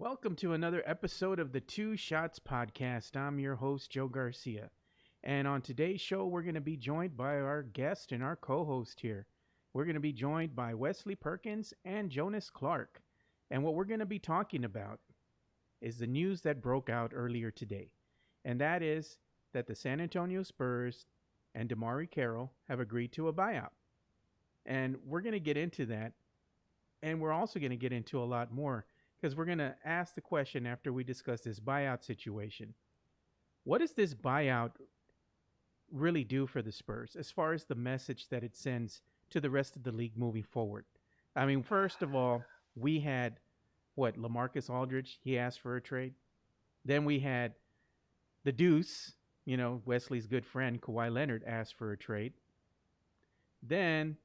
Welcome to another episode of the Two Shots Podcast. I'm your host, Joe Garcia. And on today's show, we're going to be joined by our guest and our co-host here. We're going to be joined by Wesley Perkins and Jonas Clark. And what we're going to be talking about is the news that broke out earlier today. And that is that the San Antonio Spurs and DeMarre Carroll have agreed to a buyout. And we're going to get into that. And we're also going to get into a lot more, because we're going to ask the question after we discuss this buyout situation. What does this buyout really do for the Spurs as far as the message that it sends to the rest of the league moving forward? I mean, first of all, we had, LaMarcus Aldridge, he asked for a trade. Then we had the Deuce, Wesley's good friend, Kawhi Leonard, asked for a trade. Then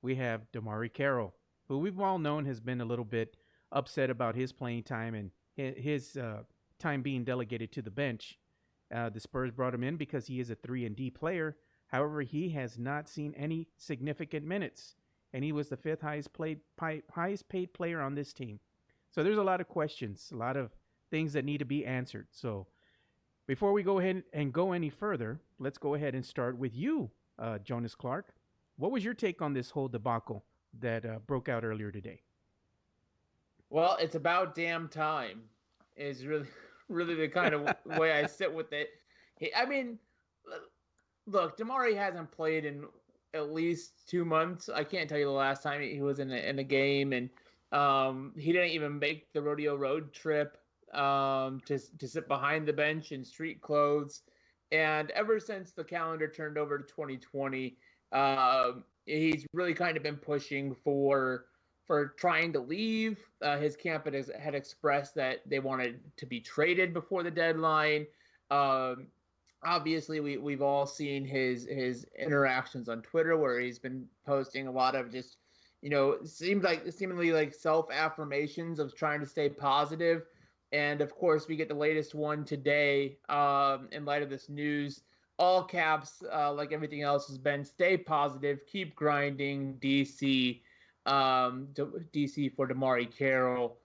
we have DeMarre Carroll, who we've all known has been a little bit upset about his playing time and his time being delegated to the bench. The Spurs brought him in because he is a 3-and-D player. However, he has not seen any significant minutes, and he was the fifth highest paid player on this team. So there's a lot of questions, a lot of things that need to be answered. So before we go ahead and go any further, let's go ahead and start with you, Jonas Clark. What was your take on this whole debacle that broke out earlier today? Well, it's about damn time is really the kind of way I sit with it. I mean, look, DeMarre hasn't played in at least 2 months. I can't tell you the last time he was in a game, and he didn't even make the rodeo road trip to sit behind the bench in street clothes. And ever since the calendar turned over to 2020, he's really kind of been pushing for trying to leave. His camp had expressed that they wanted to be traded before the deadline. Obviously, we've all seen his interactions on Twitter, where he's been posting a lot of just, seemingly like self-affirmations of trying to stay positive. And of course, we get the latest one today in light of this news. All caps, like everything else has been, stay positive, keep grinding, DC. DC for DeMarre Carroll.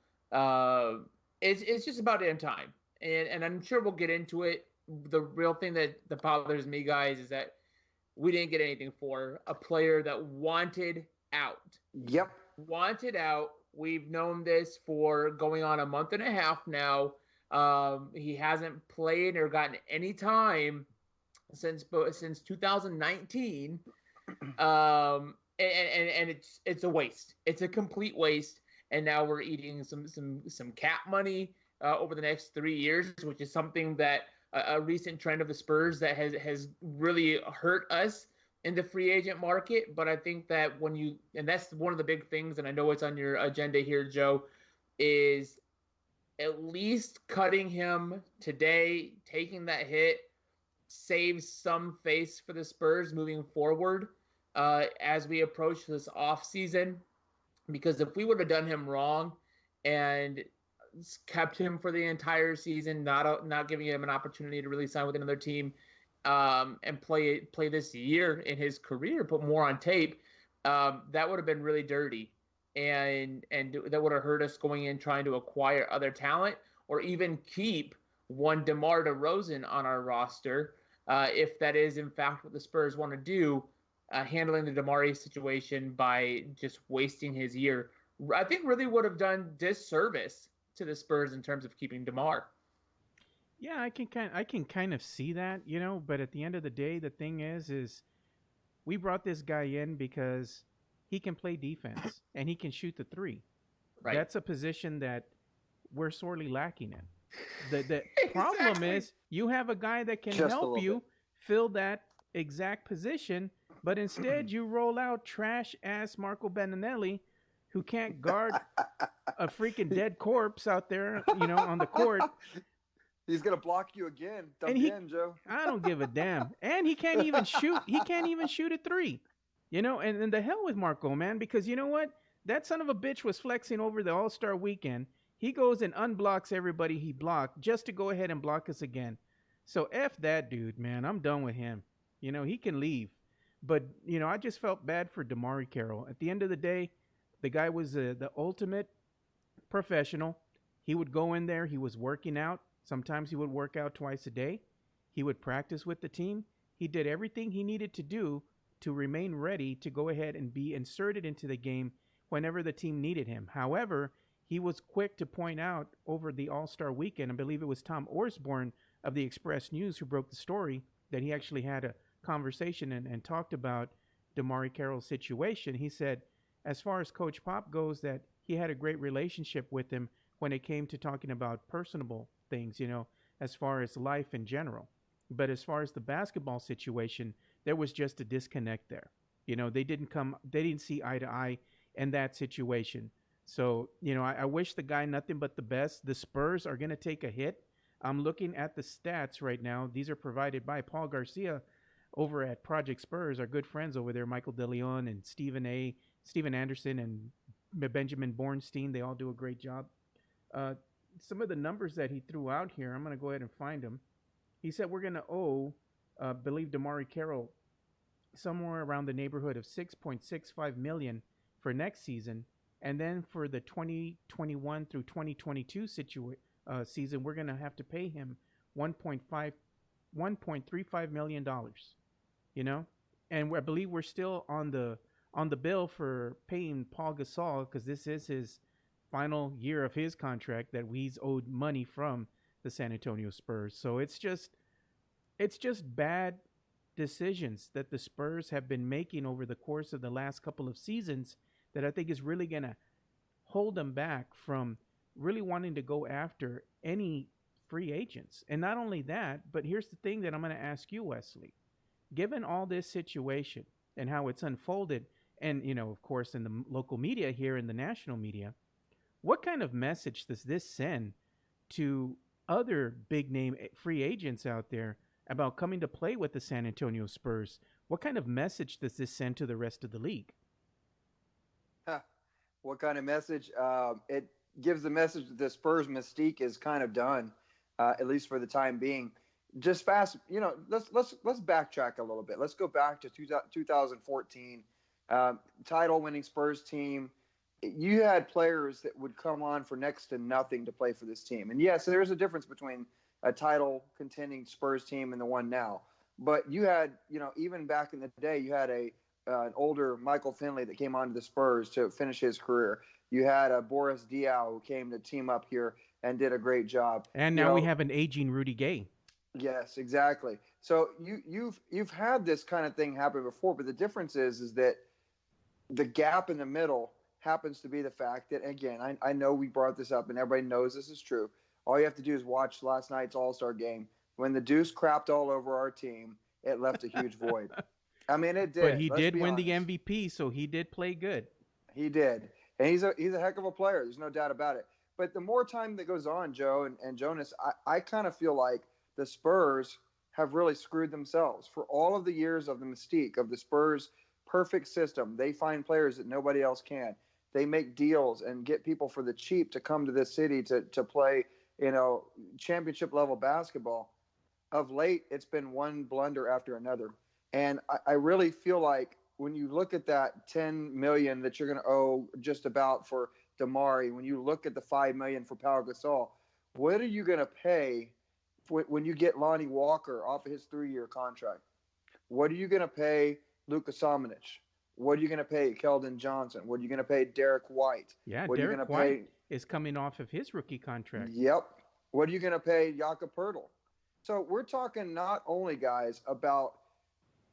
It's just about damn time, and I'm sure we'll get into it. The real thing that bothers me, guys, is that we didn't get anything for a player that wanted out. Yep, wanted out. We've known this for going on a month and a half now. He hasn't played or gotten any time since 2019. And it's a waste. It's a complete waste. And now we're eating some cap money over the next 3 years, which is something that a recent trend of the Spurs that has really hurt us in the free agent market. But I think that and that's one of the big things, and I know it's on your agenda here, Joe, is at least cutting him today, taking that hit, saves some face for the Spurs moving forward. As we approach this off season, because if we would have done him wrong and kept him for the entire season, not giving him an opportunity to really sign with another team, and play this year in his career, put more on tape, that would have been really dirty, and that would have hurt us going in trying to acquire other talent or even keep one DeMar DeRozan on our roster, if that is in fact what the Spurs want to do. Handling the DeMarre situation by just wasting his year, I think really would have done disservice to the Spurs in terms of keeping DeMarre. Yeah, I can kind of see that, but at the end of the day, the thing is we brought this guy in because he can play defense and he can shoot the three. Right. That's a position that we're sorely lacking in. The problem is you have a guy that can help you fill that exact position, but instead you roll out trash-ass Marco Beninelli, who can't guard a freaking dead corpse out there, on the court. He's going to block you again. Again, Joe. I don't give a damn. And he can't even shoot. He can't even shoot a three. And the hell with Marco, man, because you know what? That son of a bitch was flexing over the All-Star weekend. He goes and unblocks everybody he blocked just to go ahead and block us again. So F that dude, man. I'm done with him. He can leave. But, I just felt bad for DeMarre Carroll. At the end of the day, the guy was the ultimate professional. He would go in there. He was working out. Sometimes he would work out twice a day. He would practice with the team. He did everything he needed to do to remain ready to go ahead and be inserted into the game whenever the team needed him. However, he was quick to point out over the All-Star weekend, I believe it was Tom Orsborn of the Express News who broke the story, that he actually had a conversation and talked about DeMarre Carroll's situation. He said, as far as Coach Pop goes, that he had a great relationship with him when it came to talking about personable things, as far as life in general. But as far as the basketball situation, there was just a disconnect there. They didn't see eye to eye in that situation. So, I wish the guy nothing but the best. The Spurs are going to take a hit. I'm looking at the stats right now. These are provided by Paul Garcia over at Project Spurs, our good friends over there, Michael DeLeon and Steven Anderson and Benjamin Bornstein. They all do a great job. Some of the numbers that he threw out here, I'm going to go ahead and find them. He said we're going to owe, believe DeMarre Carroll, somewhere around the neighborhood of $6.65 million for next season. And then for the 2021 through 2022 season, we're going to have to pay him $1.35 million. And I believe we're still on the bill for paying Paul Gasol, because this is his final year of his contract that he's owed money from the San Antonio Spurs. So it's just bad decisions that the Spurs have been making over the course of the last couple of seasons that I think is really going to hold them back from really wanting to go after any free agents. And not only that, but here's the thing that I'm going to ask you, Wesley. Given all this situation and how it's unfolded, and, of course, in the local media here, in the national media, what kind of message does this send to other big name free agents out there about coming to play with the San Antonio Spurs? What kind of message does this send to the rest of the league? What kind of message? It gives the message that the Spurs mystique is kind of done, at least for the time being. Just fast, let's backtrack a little bit. Let's go back to 2014, title-winning Spurs team. You had players that would come on for next to nothing to play for this team. And yes, there is a difference between a title contending Spurs team and the one now. But you had, even back in the day, you had an older Michael Finley that came onto the Spurs to finish his career. You had a Boris Diaw who came to team up here and did a great job. And now we have an aging Rudy Gay. Yes, exactly. So you've had this kind of thing happen before, but the difference is that the gap in the middle happens to be the fact that, again, I know we brought this up and everybody knows this is true. All you have to do is watch last night's All-Star game. When the Deuce crapped all over our team, it left a huge void. I mean, it did. But he did win the MVP, so he did play good. He did. And he's a heck of a player. There's no doubt about it. But the more time that goes on, Joe and Jonas, I kind of feel like the Spurs have really screwed themselves. For all of the years of the mystique of the Spurs' perfect system, they find players that nobody else can. They make deals and get people for the cheap to come to this city to play, championship level basketball. Of late, it's been one blunder after another. And I really feel like when you look at that $10 million that you're going to owe just about for DeMarre, when you look at the $5 million for Pau Gasol, what are you going to pay when you get Lonnie Walker off of his 3-year contract? What are you going to pay Luka Samanic? What are you going to pay Keldon Johnson? What are you going to pay Derek White? Yeah, what Derek White is coming off of his rookie contract. Yep. What are you going to pay Jakob Poeltl? So we're talking not only, guys, about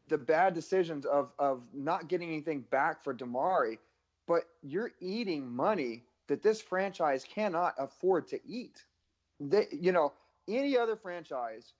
the bad decisions of not getting anything back for DeMarre, but you're eating money that this franchise cannot afford to eat. Any other franchise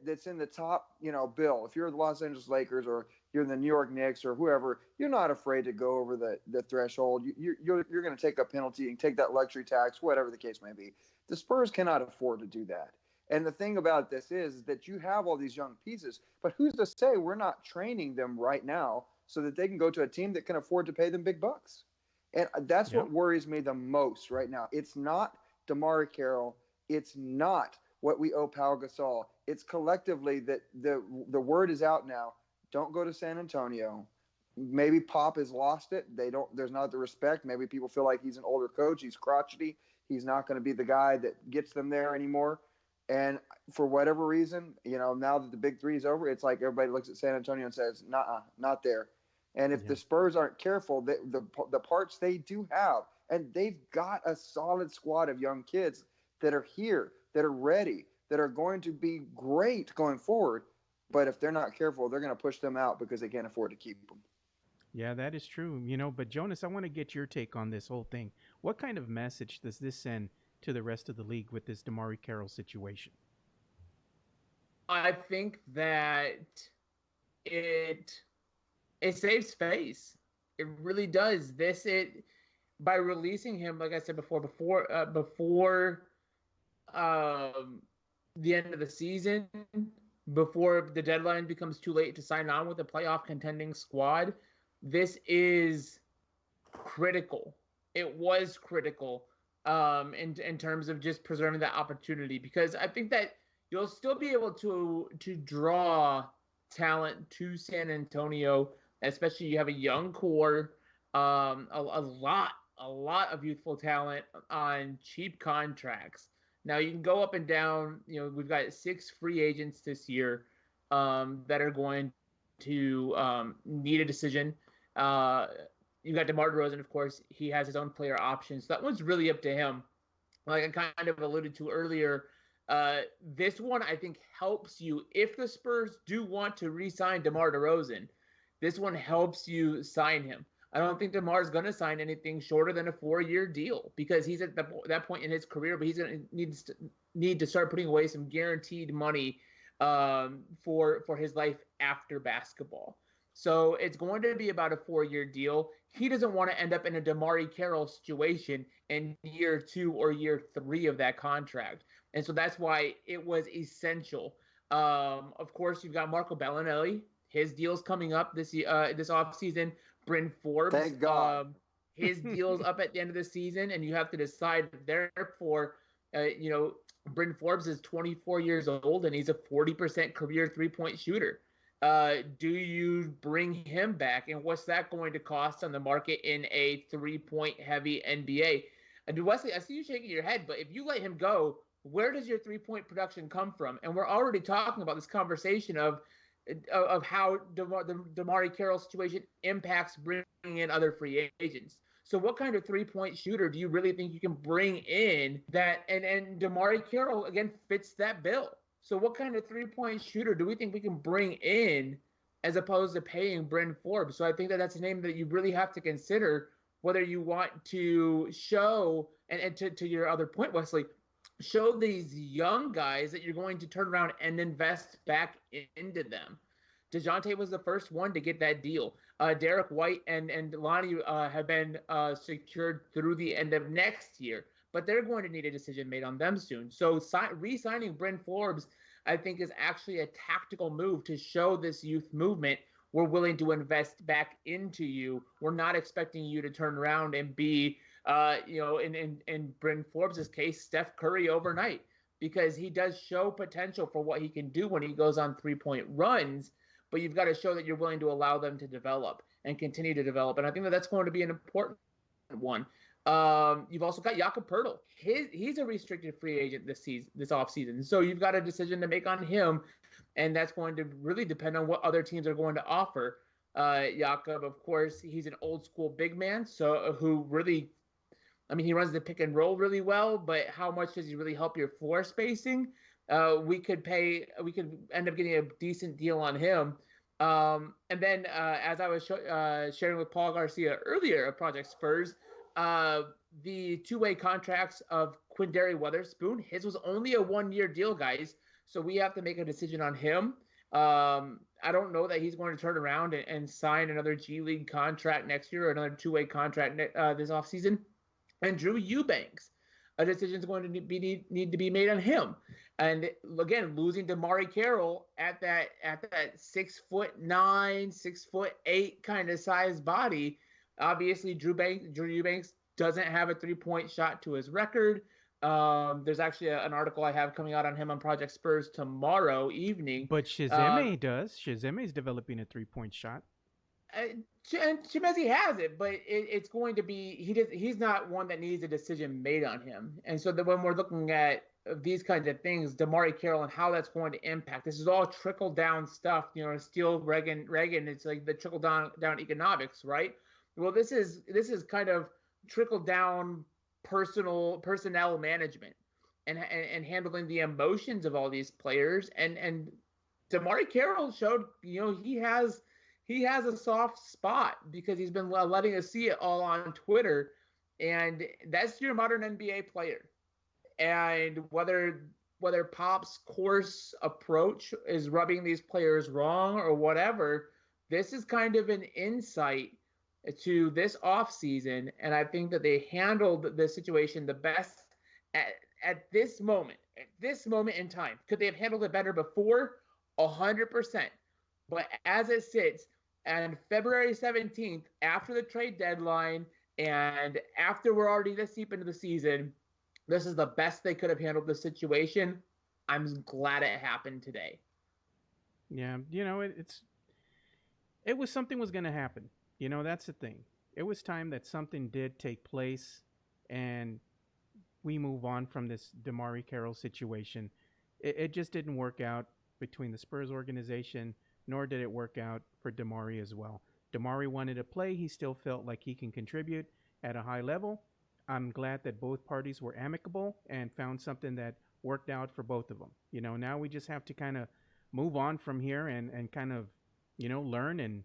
that's in the top, bill, if you're the Los Angeles Lakers or you're the New York Knicks or whoever, you're not afraid to go over the threshold. You're going to take a penalty and take that luxury tax, whatever the case may be. The Spurs cannot afford to do that. And the thing about this is that you have all these young pieces, but who's to say we're not training them right now so that they can go to a team that can afford to pay them big bucks? And that's what worries me the most right now. It's not DeMarre Carroll. It's not what we owe Pau Gasol. It's collectively that the word is out now. Don't go to San Antonio. maybe Pop has lost it. There's not the respect. Maybe people feel like he's an older coach. He's crotchety. He's not going to be the guy that gets them there anymore. And for whatever reason, now that the big three is over, it's like everybody looks at San Antonio and says, nah, not there. And if the Spurs aren't careful, the parts they do have, and they've got a solid squad of young kids that are here, that are ready, that are going to be great going forward. But if they're not careful, they're going to push them out because they can't afford to keep them. Yeah, that is true. But Jonas, I want to get your take on this whole thing. What kind of message does this send to the rest of the league with this DeMarre Carroll situation? I think that it saves face. It really does. By releasing him, like I said before the end of the season, before the deadline becomes too late to sign on with a playoff contending squad, this is critical. It was critical in terms of just preserving that opportunity, because I think that you'll still be able to draw talent to San Antonio, especially you have a young core, a lot of youthful talent on cheap contracts. Now you can go up and down. We've got 6 free agents this year that are going to need a decision. You got DeMarre DeRozan, of course. He has his own player options. So that one's really up to him. Like I kind of alluded to earlier, this one I think helps you if the Spurs do want to re-sign DeMarre DeRozan. This one helps you sign him. I don't think DeMarre's going to sign anything shorter than a 4-year deal, because he's at that point in his career, but he's going to need to start putting away some guaranteed money for his life after basketball. So it's going to be about a 4-year deal. He doesn't want to end up in a DeMarre Carroll situation in year 2 or year 3 of that contract. And so that's why it was essential. Of course, you've got Marco Bellinelli. His deal's coming up this offseason. Bryn Forbes. Thank God. His deal's up at the end of the season, and you have to decide, therefore, Bryn Forbes is 24 years old, and he's a 40% career three-point shooter. Do you bring him back, and what's that going to cost on the market in a three-point heavy NBA? And Wesley, I see you shaking your head, but if you let him go, where does your three-point production come from? And we're already talking about this conversation of how the DeMarre Carroll situation impacts bringing in other free agents. So what kind of three-point shooter do you really think you can bring in that, and DeMarre Carroll, again, fits that bill? So what kind of three-point shooter do we think we can bring in as opposed to paying Bryn Forbes? So I think that's a name that you really have to consider whether you want to show, and to your other point, Wesley, show these young guys that you're going to turn around and invest back into them. DeJounte was the first one to get that deal. Derek White and Lonnie have been secured through the end of next year, but they're going to need a decision made on them soon. So re-signing Bryn Forbes, I think, is actually a tactical move to show this youth movement we're willing to invest back into you. We're not expecting you to turn around and be in Bryn Forbes' case, Steph Curry overnight, because he does show potential for what he can do when he goes on three-point runs, but you've got to show that you're willing to allow them to develop and continue to develop. And I think that's going to be an important one. You've also got Jakob Poeltl. He's a restricted free agent this offseason. So you've got a decision to make on him, and that's going to really depend on what other teams are going to offer. Jakob, of course, he's an old school big man, so who really, he runs the pick and roll really well, but how much does he really help your floor spacing? We could end up getting a decent deal on him. And then as I was sharing with Paul Garcia earlier of Project Spurs, the two-way contracts of Quinndary Weatherspoon, his was only a 1-year deal, guys. So we have to make a decision on him. I don't know that he's going to turn around and sign another G League contract next year or another two-way contract this offseason. And Drew Eubanks, a decision is going to need to be made on him. And again, losing DeMarre Carroll at that 6'9", 6'8" kind of size body, obviously Drew Eubanks doesn't have a three-point shot to his record. There's actually an article I have coming out on him on Project Spurs tomorrow evening. But Shizeme does. Shizeme's developing a three-point shot. And Chimezie has it, but it's going to be he's not one that needs a decision made on him. And so that when we're looking at these kinds of things, DeMarre Carroll and how that's going to impact, this is all trickle down stuff. Steele Reagan. It's like the trickle down economics, right? Well, this is kind of trickle down personnel management and handling the emotions of all these players. And DeMarre Carroll showed he has a soft spot because he's been letting us see it all on Twitter, and that's your modern NBA player. And whether Pop's course approach is rubbing these players wrong or whatever, this is kind of an insight to this offseason, and I think that they handled the situation the best at this moment in time. Could they have handled it better before? 100%. But as it sits, and February 17th, after the trade deadline, and after we're already this deep into the season, this is the best they could have handled the situation. I'm glad it happened today. Yeah, it was something was going to happen. That's the thing. It was time that something did take place, and we move on from this DeMarre Carroll situation. It just didn't work out between the Spurs organization, nor did it work out for DeMarre as well. DeMarre wanted to play. He still felt like he can contribute at a high level. I'm glad that both parties were amicable and found something that worked out for both of them. Now we just have to kind of move on from here and kind of, learn and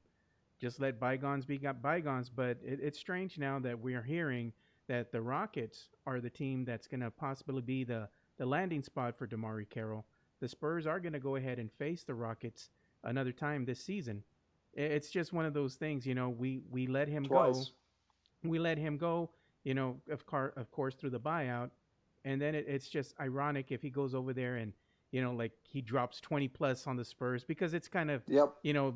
just let bygones be bygones. But it's strange now that we are hearing that the Rockets are the team that's going to possibly be the landing spot for DeMarre Carroll. The Spurs are going to go ahead and face the Rockets another time this season. It's just one of those things, we let him Twice. go. We let him go, of course, through the buyout. And then it's just ironic if he goes over there and, like he drops 20 plus on the Spurs, because it's kind of,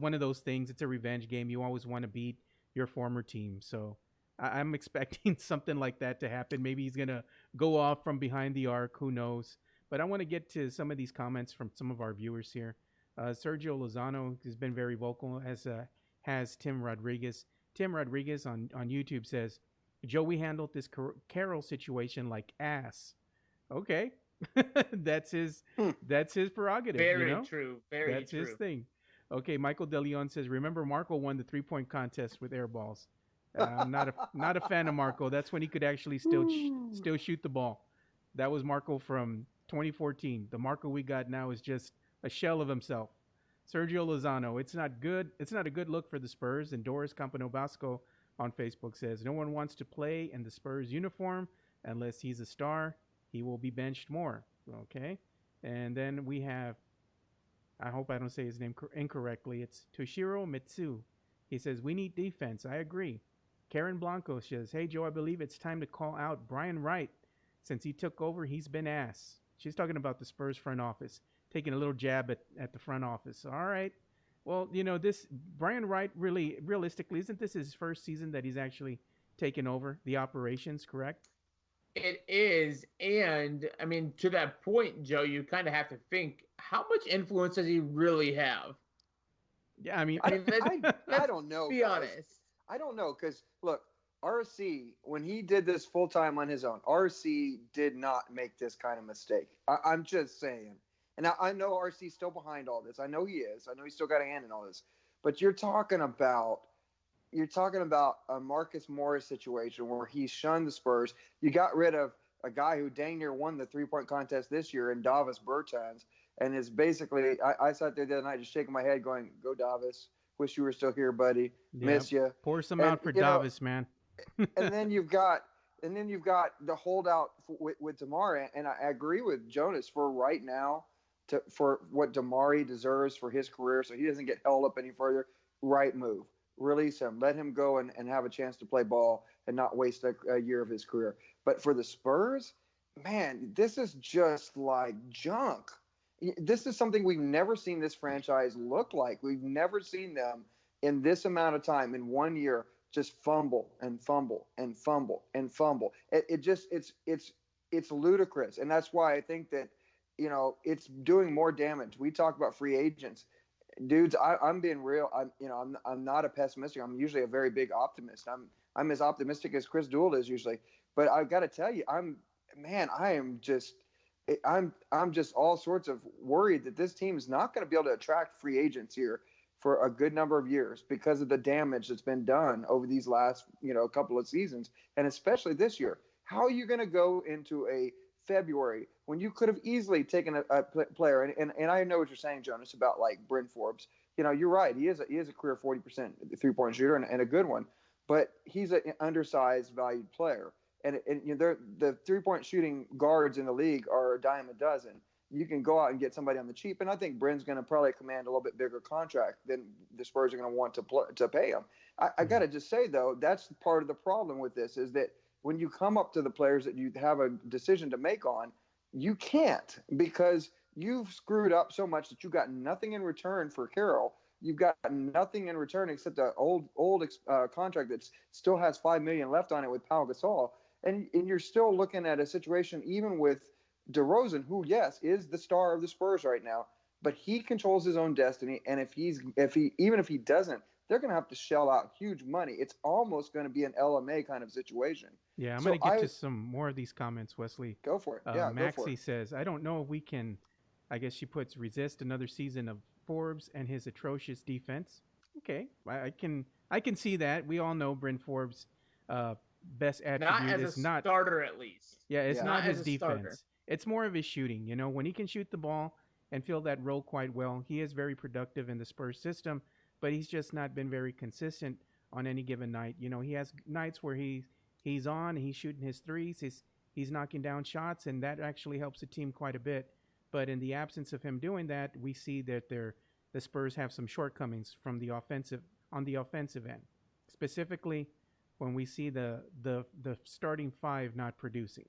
one of those things. It's a revenge game. You always want to beat your former team. So I'm expecting something like that to happen. Maybe he's going to go off from behind the arc. Who knows? But I want to get to some of these comments from some of our viewers here. Sergio Lozano has been very vocal, as has Tim Rodriguez. Tim Rodriguez on YouTube says, Joey handled this Carroll situation like ass. Okay. That's his prerogative. Very true. That's his thing. Okay, Michael DeLeon says, remember Marco won the 3-point contest with air balls. I'm not a fan of Marco. That's when he could actually still shoot the ball. That was Marco from 2014. The Marco we got now is just a shell of himself. Sergio Lozano, it's not good. It's not a good look for the Spurs. And Doris Campanobasco on Facebook says, no one wants to play in the Spurs uniform unless he's a star. He will be benched more. Okay. And then we have, I hope I don't say his name incorrectly, it's Toshiro Mitsu. He says, we need defense. I agree. Karen Blanco says, hey, Joe, I believe it's time to call out Brian Wright. Since he took over, he's been ass. She's talking about the Spurs front office, taking a little jab at the front office. All right. Well, this Brian Wright, really, realistically, isn't this his first season that he's actually taken over the operations, correct? It is. And, I mean, to that point, Joe, you kind of have to think, how much influence does he really have? Yeah, I mean, I don't know. Be honest. I don't know, because, look, RC, when he did this full-time on his own, RC did not make this kind of mistake. I'm just saying. And I know RC's still behind all this. I know he is. I know he's still got a hand in all this. But you're talking about a Marcus Morris situation where he shunned the Spurs. You got rid of a guy who dang near won the 3-point contest this year in Davis Bertans, and is basically I sat there the other night just shaking my head going, go Davis. Wish you were still here, buddy. Miss you. Pour some out for Davis, man. and then you've got the holdout with DeMarre, and I agree with Jonas for right now, for what DeMarre deserves for his career, so he doesn't get held up any further. Right move. Release him. Let him go and have a chance to play ball and not waste a year of his career. But for the Spurs, man, this is just like junk. This is something we've never seen this franchise look like. We've never seen them in this amount of time, in 1 year, just fumble and fumble and fumble and fumble. It's ludicrous. And that's why I think that, it's doing more damage. We talk about free agents. Dudes, I'm being real. I'm not a pessimistic. I'm usually a very big optimist. I'm as optimistic as Chris Dooley is usually. But I got to tell you, I'm just all sorts of worried that this team is not going to be able to attract free agents here for a good number of years because of the damage that's been done over these last couple of seasons, and especially this year. How are you going to go into a February when you could have easily taken a player? And I know what you're saying, Jonas, about like Bryn Forbes. You're right. He is a career 40% 3-point shooter and a good one, but he's an undersized, valued player. And the 3-point shooting guards in the league are a dime a dozen. You can go out and get somebody on the cheap, and I think Bryn's going to probably command a little bit bigger contract than the Spurs are going to want to pay him. I got to just say, though, that's part of the problem with this is that when you come up to the players that you have a decision to make on, you can't because you've screwed up so much that you got nothing in return for Carroll. You've got nothing in return except an old contract that still has $5 million left on it with Pau Gasol, and you're still looking at a situation even with DeRozan, who yes is the star of the Spurs right now, but he controls his own destiny, and if he doesn't, they're going to have to shell out huge money. It's almost going to be an LMA kind of situation. Yeah, I'm going to get to some more of these comments, Wesley. Go for it. Yeah, Maxie go for it. says, I don't know if we can, I guess she puts, resist another season of Forbes and his atrocious defense. Okay, I can see that. We all know Bryn Forbes' best attribute is not starter, at least. Yeah, it's not his defense. Starter. It's more of his shooting. When he can shoot the ball and fill that role quite well, he is very productive in the Spurs system, but he's just not been very consistent on any given night. He has nights where he's on, he's shooting his threes, he's knocking down shots, and that actually helps the team quite a bit. But in the absence of him doing that, we see that the Spurs have some shortcomings on the offensive end. Specifically, when we see the starting five not producing.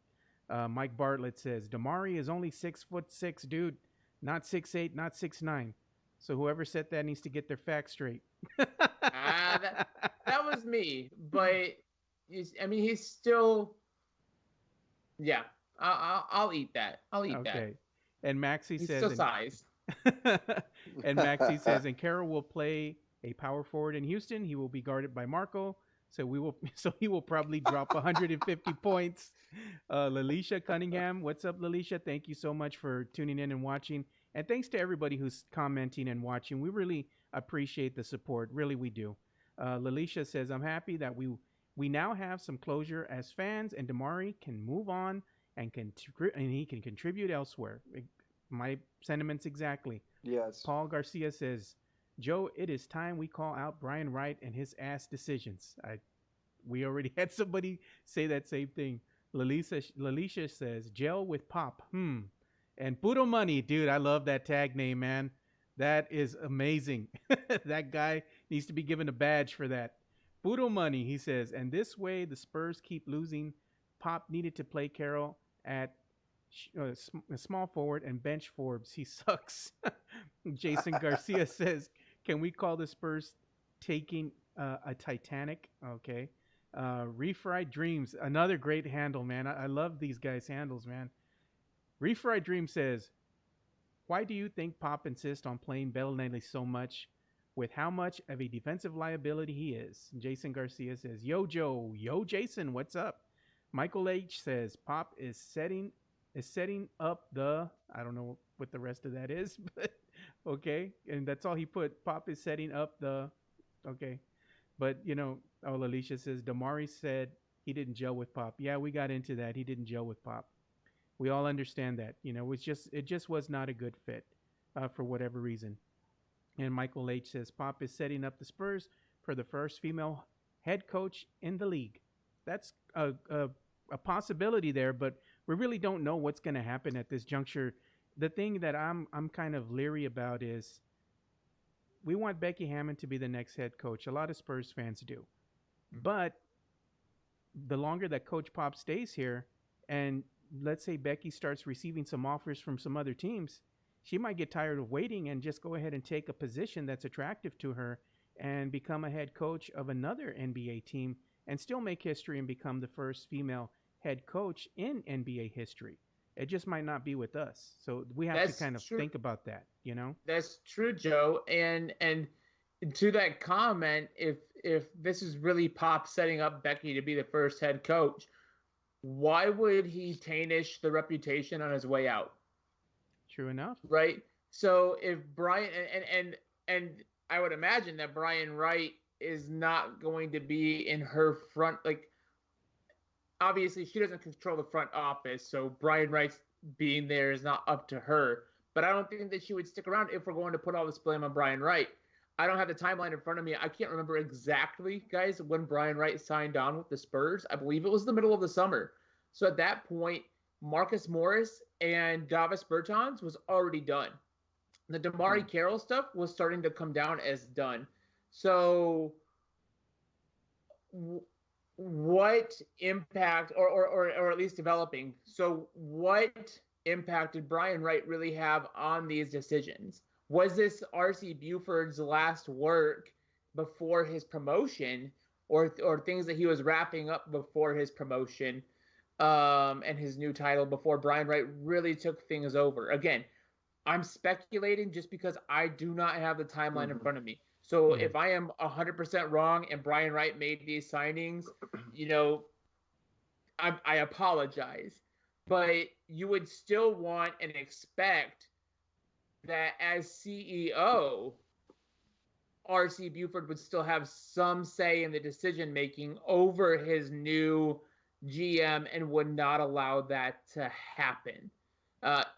Mike Bartlett says, DeMarre is only 6'6", dude, not 6'8", not 6'9". So whoever said that needs to get their facts straight. That was me, but he's still. Yeah, I'll eat that. I'll eat that. Okay, and Maxie he's says, still size. And Maxie says, and Carroll will play a power forward in Houston. He will be guarded by Marco. So he will probably drop 150 points. Lalisha Cunningham, what's up, Lalisha? Thank you so much for tuning in and watching. And thanks to everybody who's commenting and watching. We really appreciate the support. Really, we do. Lalisha says, I'm happy that we now have some closure as fans, and DeMarre can move on and he can contribute elsewhere. My sentiments exactly. Yes. Paul Garcia says, Joe, it is time we call out Brian Wright and his ass decisions. We already had somebody say that same thing. Lalisha says, gel with Pop. And Puro Money, dude, I love that tag name, man. That is amazing. That guy needs to be given a badge for that. Puro Money, he says, and this way the Spurs keep losing. Pop needed to play Carroll at small forward and bench Forbes. He sucks. Jason Garcia says, can we call the Spurs taking a Titanic? Okay. Refried Dreams, another great handle, man. I love these guys' handles, man. Refried Dream says, why do you think Pop insists on playing Bellinelli so much with how much of a defensive liability he is? Jason Garcia says, yo, Joe. Yo, Jason, what's up? Michael H. says, Pop is setting up the, I don't know what the rest of that is, but okay. And that's all he put. Pop is setting up the, okay. But, Alicia says, DeMarre said he didn't gel with Pop. Yeah, we got into that. He didn't gel with Pop. We all understand that. It just was not a good fit for whatever reason. And Michael H. says, Pop is setting up the Spurs for the first female head coach in the league. That's a possibility there, but we really don't know what's going to happen at this juncture. The thing that I'm kind of leery about is we want Becky Hammon to be the next head coach. A lot of Spurs fans do. But the longer that Coach Pop stays here, and let's say Becky starts receiving some offers from some other teams, she might get tired of waiting and just go ahead and take a position that's attractive to her and become a head coach of another NBA team and still make history and become the first female head coach in NBA history. It just might not be with us. So we have to That's kind of true. think about that, you know? That's true, Joe. And to that comment, if this is really Pop setting up Becky to be the first head coach, why would he tarnish the reputation on his way out? True enough. Right. So if Brian and I would imagine that Brian Wright is not going to be in her front. Like, obviously, she doesn't control the front office, so Brian Wright's being there is not up to her. But I don't think that she would stick around if we're going to put all this blame on Brian Wright. I don't have the timeline in front of me. I can't remember exactly, guys, when Brian Wright signed on with the Spurs. I believe it was the middle of the summer. So at that point, Marcus Morris and Davis Bertans was already done. The DeMarre Carroll stuff was starting to come down as done. So what impact, or at least developing, so what impact did Brian Wright really have on these decisions? Was this R.C. Buford's last work before his promotion, or things that he was wrapping up before his promotion and his new title before Brian Wright really took things over? Again, I'm speculating just because I do not have the timeline in front of me. So if I am 100% wrong and Brian Wright made these signings, I apologize. But you would still want and expect that as CEO, R.C. Buford would still have some say in the decision-making over his new GM and would not allow that to happen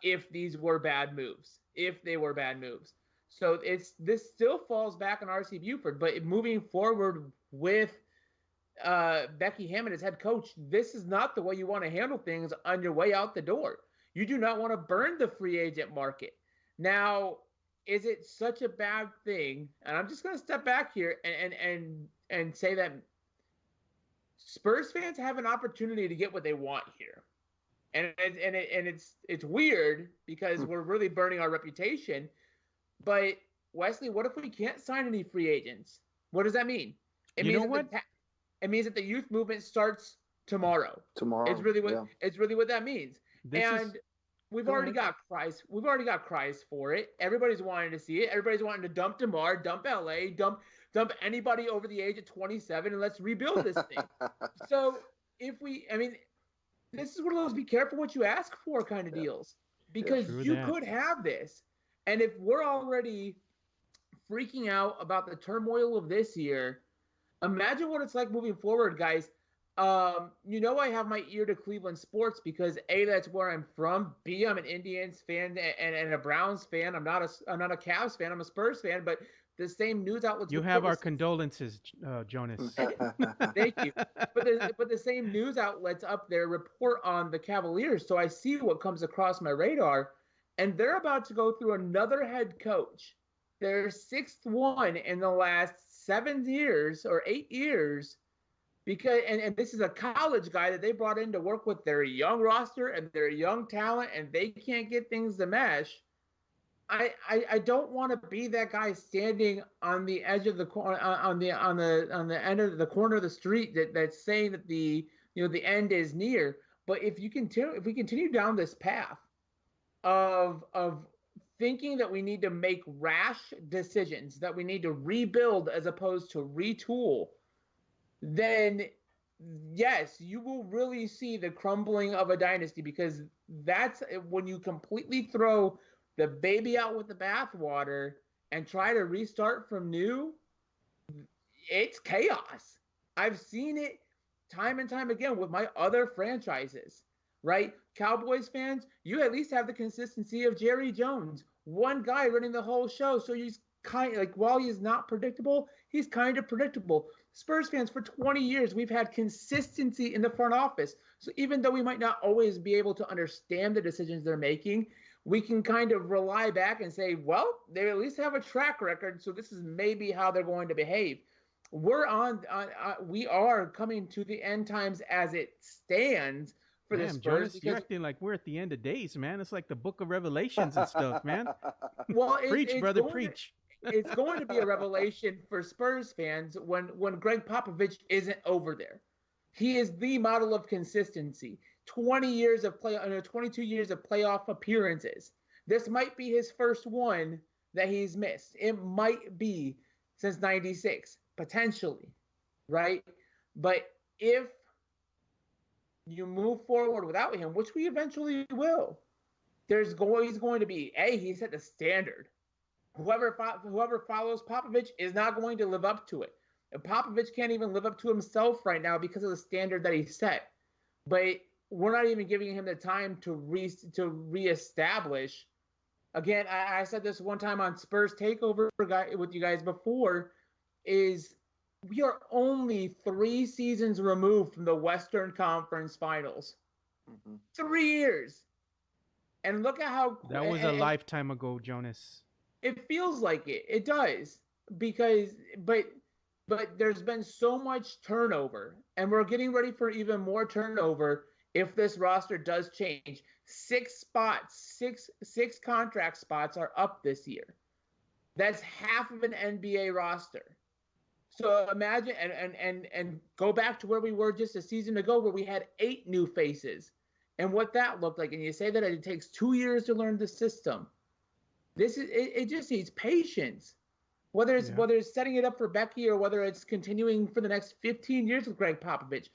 if these were bad moves, if they were bad moves. So this still falls back on R.C. Buford, but moving forward with Becky Hammon as head coach, this is not the way you want to handle things on your way out the door. You do not want to burn the free agent market. Now, is it such a bad thing? And I'm just going to step back here and say that Spurs fans have an opportunity to get what they want here. And it's weird because we're really burning our reputation. But Wesley, what if we can't sign any free agents? What does that mean? It means that the youth movement starts tomorrow. It's really what that means. We've already got cries. We've already got cries for it. Everybody's wanting to see it. Everybody's wanting to dump DeMarre, dump LA, dump anybody over the age of 27, and let's rebuild this thing. So this is one of those be careful what you ask for kind of deals, because you could have this. And if we're already freaking out about the turmoil of this year, imagine what it's like moving forward, guys. I have my ear to Cleveland sports because A, that's where I'm from. B, I'm an Indians fan and a Browns fan. I'm not a Cavs fan. I'm a Spurs fan. But the same news outlets. You have our condolences, Jonas. Thank you. But the same news outlets up there report on the Cavaliers, so I see what comes across my radar, and they're about to go through another head coach. Their sixth one in the last 7 years or 8 years. Because and this is a college guy that they brought in to work with their young roster and their young talent, and they can't get things to mesh. I don't want to be that guy standing on the edge of the corner, on the end of the corner of the street that's saying that the end is near. But if we continue down this path of thinking that we need to make rash decisions, that we need to rebuild as opposed to retool, then yes, you will really see the crumbling of a dynasty, because that's when you completely throw the baby out with the bathwater and try to restart from new. It's chaos. I've seen it time and time again with my other franchises, right? Cowboys fans, you at least have the consistency of Jerry Jones, one guy running the whole show. So he's while he's not predictable, he's kind of predictable. Spurs fans, for 20 years, we've had consistency in the front office. So even though we might not always be able to understand the decisions they're making, we can kind of rely back and say, well, they at least have a track record, so this is maybe how they're going to behave. We are coming to the end times as it stands for the Spurs. Jonas, you're acting like we're at the end of days, man. It's like the book of Revelations and stuff, man. Well, preach, brother, preach. It's going to be a revelation for Spurs fans when Greg Popovich isn't over there. He is the model of consistency. 20 years of 22 years of playoff appearances. This might be his first one that he's missed. It might be since 96, potentially, right? But if you move forward without him, which we eventually will, he's going to be, he set the standard. Whoever follows Popovich is not going to live up to it. And Popovich can't even live up to himself right now because of the standard that he set. But we're not even giving him the time to reestablish. Again, I said this one time on Spurs Takeover with you guys before, is we are only 3 seasons removed from the Western Conference Finals. 3 years. And look at how... That was a lifetime ago, Jonas. It feels like it. It does. But there's been so much turnover, and we're getting ready for even more turnover if this roster does change. 6 contract spots are up this year. That's half of an NBA roster. So imagine and go back to where we were just a season ago, where we had 8 new faces, and what that looked like. And you say that it takes 2 years to learn the system. It just needs patience. Whether it's setting it up for Becky or whether it's continuing for the next 15 years with Greg Popovich,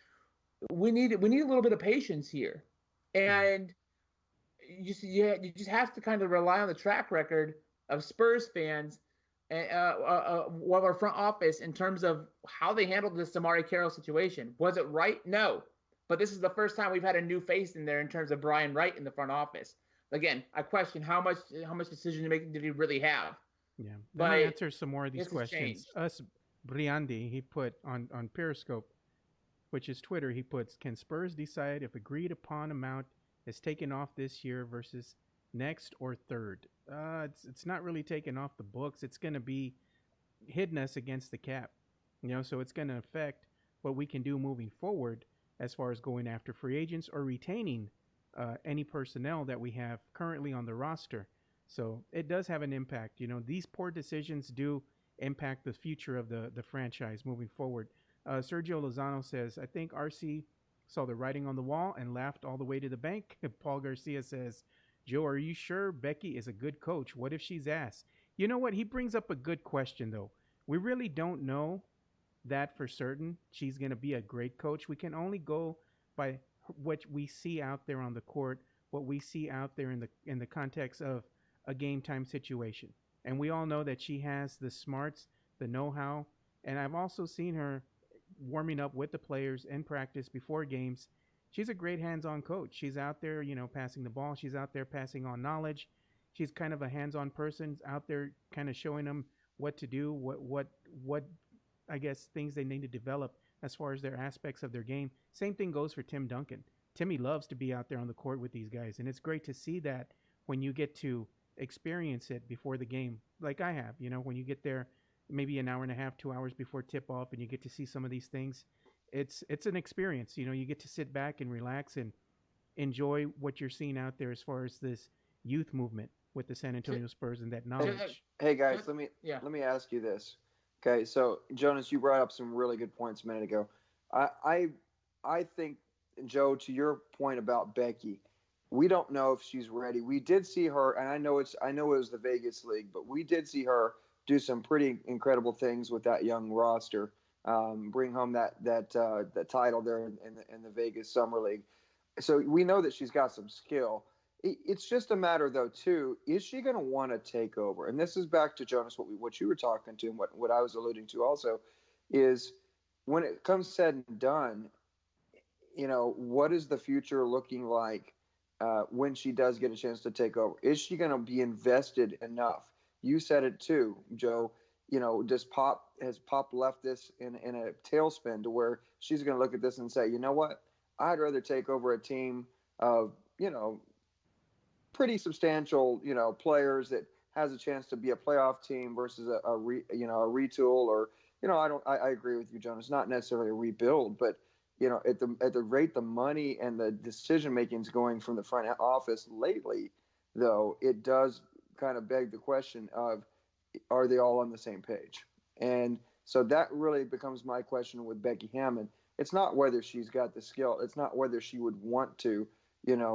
we need a little bit of patience here, and you just have to kind of rely on the track record of Spurs fans and our front office in terms of how they handled this DeMarre Carroll situation. Was it right? No, but this is the first time we've had a new face in there in terms of Brian Wright in the front office. Again, I question how much decision making did he really have. Yeah, let me answer some more of these questions. Briandi, he put on Periscope, which is Twitter, he puts, can Spurs decide if agreed upon amount is taken off this year versus next or third? It's not really taken off the books. It's going to be hitting us against the cap, so it's going to affect what we can do moving forward as far as going after free agents or retaining any personnel that we have currently on the roster. So it does have an impact. These poor decisions do impact the future of the franchise moving forward. Sergio Lozano says, I think RC saw the writing on the wall and laughed all the way to the bank. Paul Garcia says, Joe, are you sure Becky is a good coach? What if she's ass? You know what? He brings up a good question, though. We really don't know that for certain she's going to be a great coach. We can only go by what we see out there on the court, what we see out there in the context of a game time situation. And we all know that she has the smarts, the know-how, and I've also seen her warming up with the players in practice before games. She's a great hands-on coach. She's out there, passing the ball. She's out there passing on knowledge. She's kind of a hands-on person out there kind of showing them what to do, what I guess things they need to develop as far as their aspects of their game. Same thing goes for Tim Duncan. Timmy loves to be out there on the court with these guys, and it's great to see that when you get to experience it before the game, like I have, when you get there maybe an hour and a half, 2 hours before tip off, and you get to see some of these things. It's an experience. You get to sit back and relax and enjoy what you're seeing out there as far as this youth movement with the San Antonio Spurs and that knowledge. Hey guys, let me ask you this. Okay, so Jonas, you brought up some really good points a minute ago. I think, Joe, to your point about Becky, we don't know if she's ready. We did see her, and I know it was the Vegas League, but we did see her do some pretty incredible things with that young roster. Bring home that title there in the Vegas Summer League. So we know that she's got some skill. It's just a matter, though, too, is she going to want to take over? And this is back to Jonas, what you were talking to, and what I was alluding to also, is when it comes said and done, what is the future looking like when she does get a chance to take over? Is she going to be invested enough? You said it too, Joe. Has Pop left this in a tailspin to where she's going to look at this and say, you know what? I'd rather take over a team of, pretty substantial, players that has a chance to be a playoff team versus a retool or, I agree with you, Jonas, not necessarily a rebuild, but, at the rate the money and the decision making is going from the front office lately, though, it does kind of beg the question of, are they all on the same page? And so that really becomes my question with Becky Hammon. It's not whether she's got the skill. It's not whether she would want to,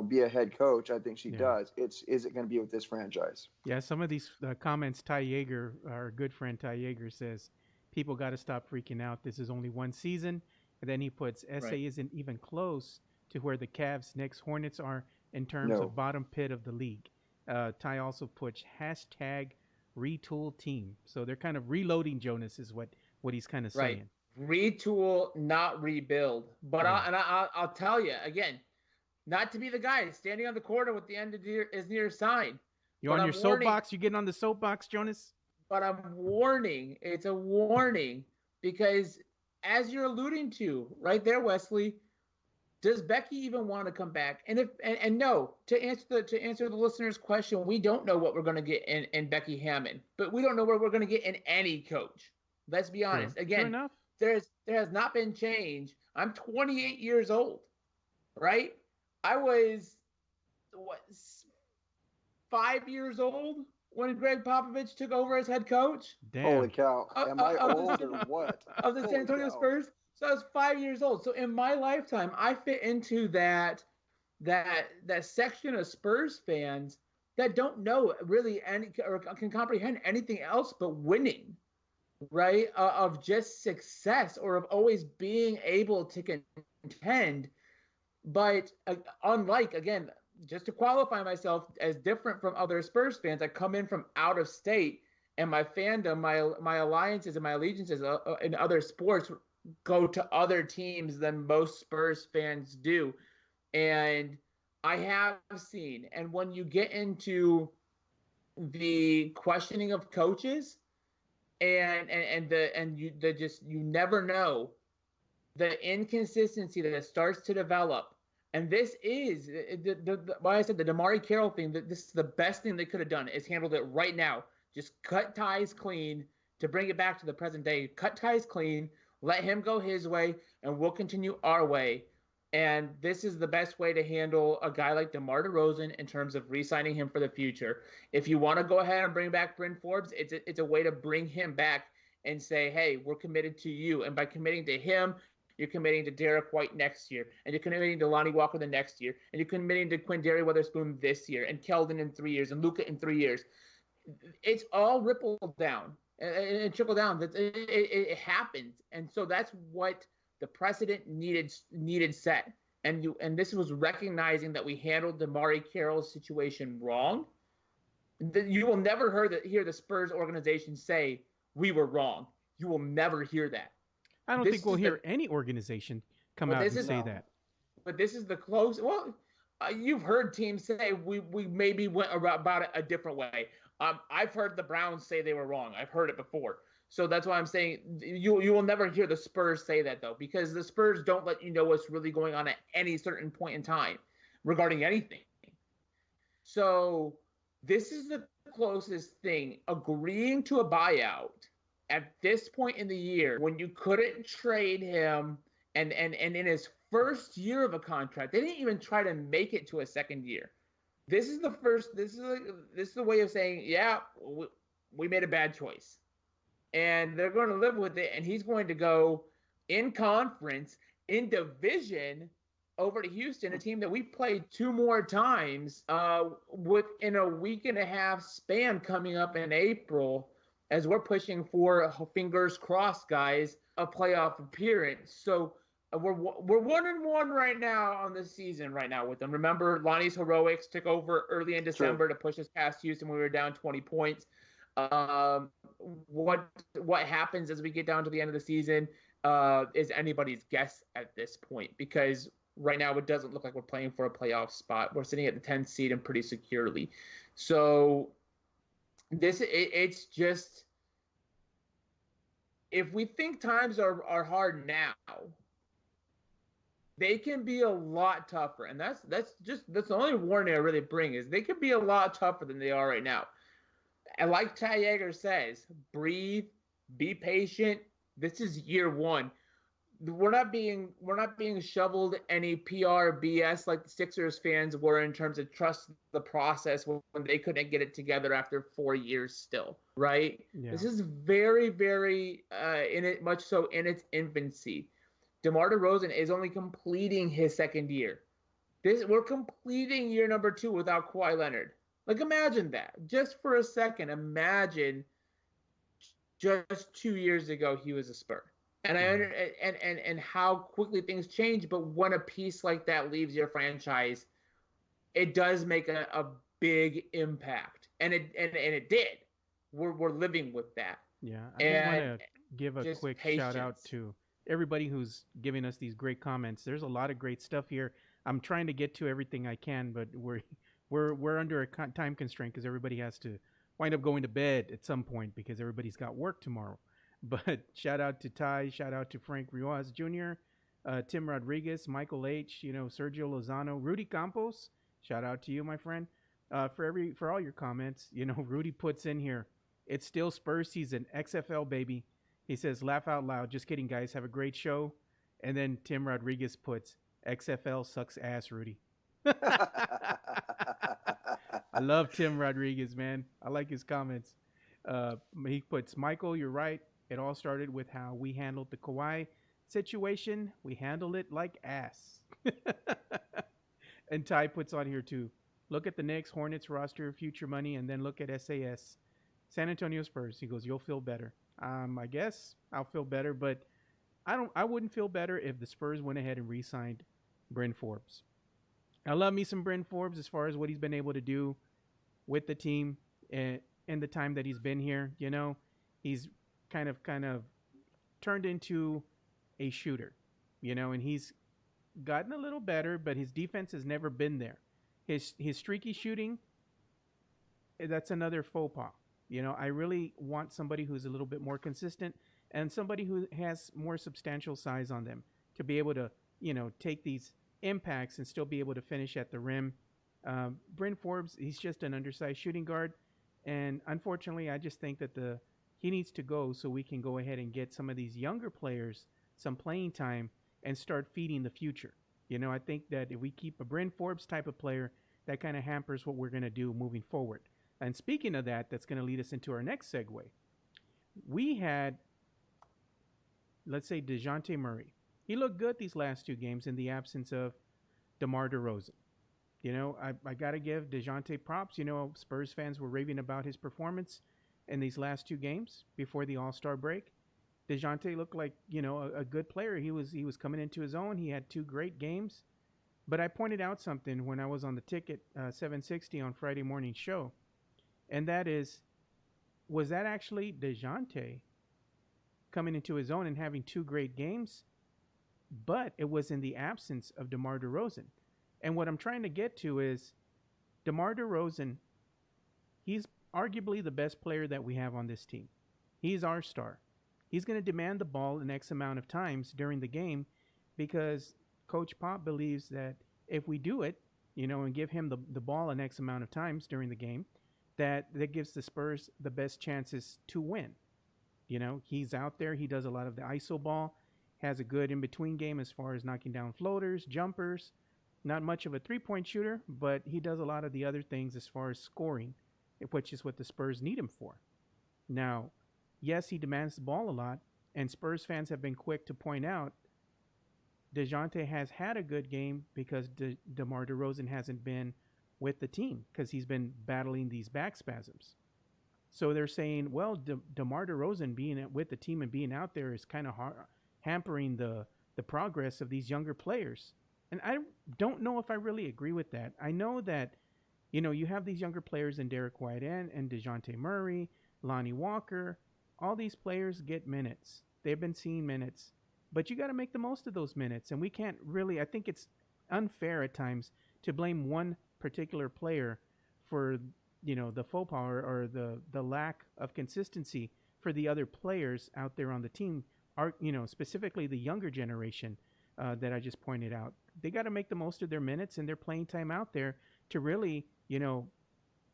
be a head coach. I think she does. Is it going to be with this franchise? Yeah, some of these comments, Ty Yeager, our good friend Ty Yeager, says people got to stop freaking out. This is only one season. And then he puts SA isn't even close to where the Cavs next Hornets are in terms of bottom pit of the league. Ty also puts hashtag retool team. So they're kind of reloading, Jonas, is what he's kind of saying. Retool, not rebuild. But I'll tell you again, not to be the guy standing on the corner with the end of the year is near sign. You on your soapbox? You getting on the soapbox, Jonas? But I'm warning. It's a warning because, as you're alluding to right there, Wesley, does Becky even want to come back? And no, to answer the listener's question, we don't know what we're going to get in Becky Hammon, but we don't know what we're going to get in any coach. Let's be honest. Again, True enough. There has not been change. I'm 28 years old, right? I was 5 years old when Greg Popovich took over as head coach. Damn. Holy cow. Am I old or what? Of the San Antonio Spurs. So I was 5 years old. So in my lifetime, I fit into that section of Spurs fans that don't know really any or can comprehend anything else but winning, right? Of just success or of always being able to contend. But unlike, again, just to qualify myself as different from other Spurs fans, I come in from out of state, and my fandom, my alliances and my allegiances in other sports go to other teams than most Spurs fans do. And I have seen, and when you get into the questioning of coaches, you never know the inconsistency that starts to develop. And this is why I said the DeMarre Carroll thing. That this is the best thing they could have done is handled it right now. Just cut ties clean to bring it back to the present day. Cut ties clean. Let him go his way, and we'll continue our way. And this is the best way to handle a guy like DeMar DeRozan in terms of re-signing him for the future. If you want to go ahead and bring back Bryn Forbes, it's a way to bring him back and say, hey, we're committed to you. And by committing to him, you're committing to Derek White next year, and you're committing to Lonnie Walker the next year, and you're committing to Quindary Weatherspoon this year, and Keldon in 3 years, and Luka in 3 years. It's all rippled down and trickled down. It happens, and so that's what the precedent needed set. And this was recognizing that we handled DeMarre Carroll's situation wrong. You will never hear the Spurs organization say we were wrong. You will never hear that. I don't think we'll hear any organization come out and say that. But this is the close. Well, you've heard teams say we maybe went about it a different way. I've heard the Browns say they were wrong. I've heard it before. So that's why I'm saying you will never hear the Spurs say that, though, because the Spurs don't let you know what's really going on at any certain point in time regarding anything. So this is the closest thing. Agreeing to a buyout at this point in the year, when you couldn't trade him, and in his first year of a contract, they didn't even try to make it to a second year. This is the way of saying, yeah, we made a bad choice, and they're going to live with it. And he's going to go in conference, in division, over to Houston, a team that we played 2 more times within a week and a half span coming up in April, as we're pushing for, fingers crossed, guys, a playoff appearance. So we're 1-1 right now on the season right now with them. Remember, Lonnie's heroics took over early in December to push us past Houston when we were down 20 points. What happens as we get down to the end of the season is anybody's guess at this point, because right now it doesn't look like we're playing for a playoff spot. We're sitting at the 10th seed and pretty securely. So it's just, if we think times are hard now, they can be a lot tougher. And that's the only warning I really bring, is they can be a lot tougher than they are right now. And like Ty Yeager says, breathe, be patient. This is year one. We're not being shoveled any PR BS like the Sixers fans were in terms of trust the process when they couldn't get it together after 4 years still, right? Yeah. This is very, very much so in its infancy. DeMarre DeRozan is only completing his second year. We're completing year number 2 without Kawhi Leonard. Like, imagine that. Just for a second, imagine just 2 years ago he was a Spur. And and how quickly things change, but when a piece like that leaves your franchise, it does make a big impact. And it did. We're living with that. Yeah, I just want to give a quick shout out patience. to everybody who's giving us these great comments. There's a lot of great stuff here. I'm trying to get to everything I can, but we're under a time constraint because everybody has to wind up going to bed at some point because everybody's got work tomorrow. But shout out to Ty, shout out to Frank Ruiz Jr., Tim Rodriguez, Michael H., Sergio Lozano, Rudy Campos. Shout out to you, my friend, for all your comments. Rudy puts in here, it's still Spurs season, XFL baby. He says, laugh out loud. Just kidding, guys. Have a great show. And then Tim Rodriguez puts, XFL sucks ass, Rudy. I love Tim Rodriguez, man. I like his comments. He puts, Michael, you're right. It all started with how we handled the Kawhi situation. We handled it like ass. And Ty puts on here too. Look at the Knicks, Hornets roster, future money, and then look at SAS. San Antonio Spurs. He goes, you'll feel better. I guess I'll feel better, but I wouldn't feel better if the Spurs went ahead and re-signed Bryn Forbes. I love me some Bryn Forbes as far as what he's been able to do with the team in the time that he's been here. He's kind of turned into a shooter, and he's gotten a little better, but his defense has never been there. His streaky shooting, that's another faux pas. I really want somebody who's a little bit more consistent and somebody who has more substantial size on them to be able to, take these impacts and still be able to finish at the rim. Bryn Forbes, he's just an undersized shooting guard. And unfortunately, I just think that he needs to go so we can go ahead and get some of these younger players some playing time and start feeding the future. I think that if we keep a Bryn Forbes type of player, that kind of hampers what we're going to do moving forward. And speaking of that, that's going to lead us into our next segue. We had, let's say, DeJounte Murray. He looked good these last 2 games in the absence of DeMarre DeRozan. I got to give DeJounte props. Spurs fans were raving about his performance in these last 2 games before the All-Star break. DeJounte looked like, a good player. He was coming into his own. He had 2 great games. But I pointed out something when I was on the Ticket 760 on Friday morning show. And that is, was that actually DeJounte coming into his own and having 2 great games? But it was in the absence of DeMarre DeRozan. And what I'm trying to get to is DeMarre DeRozan, he's arguably the best player that we have on this team. He's our star. He's going to demand the ball an X amount of times during the game because Coach Pop believes that if we do it, and give him the ball an X amount of times during the game, that gives the Spurs the best chances to win. He's out there. He does a lot of the ISO ball, has a good in-between game as far as knocking down floaters, jumpers. Not much of a three-point shooter, but he does a lot of the other things as far as scoring, which is what the Spurs need him for. Now, yes, he demands the ball a lot, and Spurs fans have been quick to point out DeJounte has had a good game because DeMarre DeRozan hasn't been with the team because he's been battling these back spasms. So they're saying, well, DeMarre DeRozan being with the team and being out there is kind of hampering the progress of these younger players. And I don't know if I really agree with that. I know that, you have these younger players in Derek White and DeJounte Murray, Lonnie Walker. All these players get minutes. They've been seeing minutes. But you got to make the most of those minutes. And we can't really, I think it's unfair at times to blame one particular player for, the faux pas or the lack of consistency for the other players out there on the team, are, specifically the younger generation that I just pointed out. They got to make the most of their minutes and their playing time out there to really,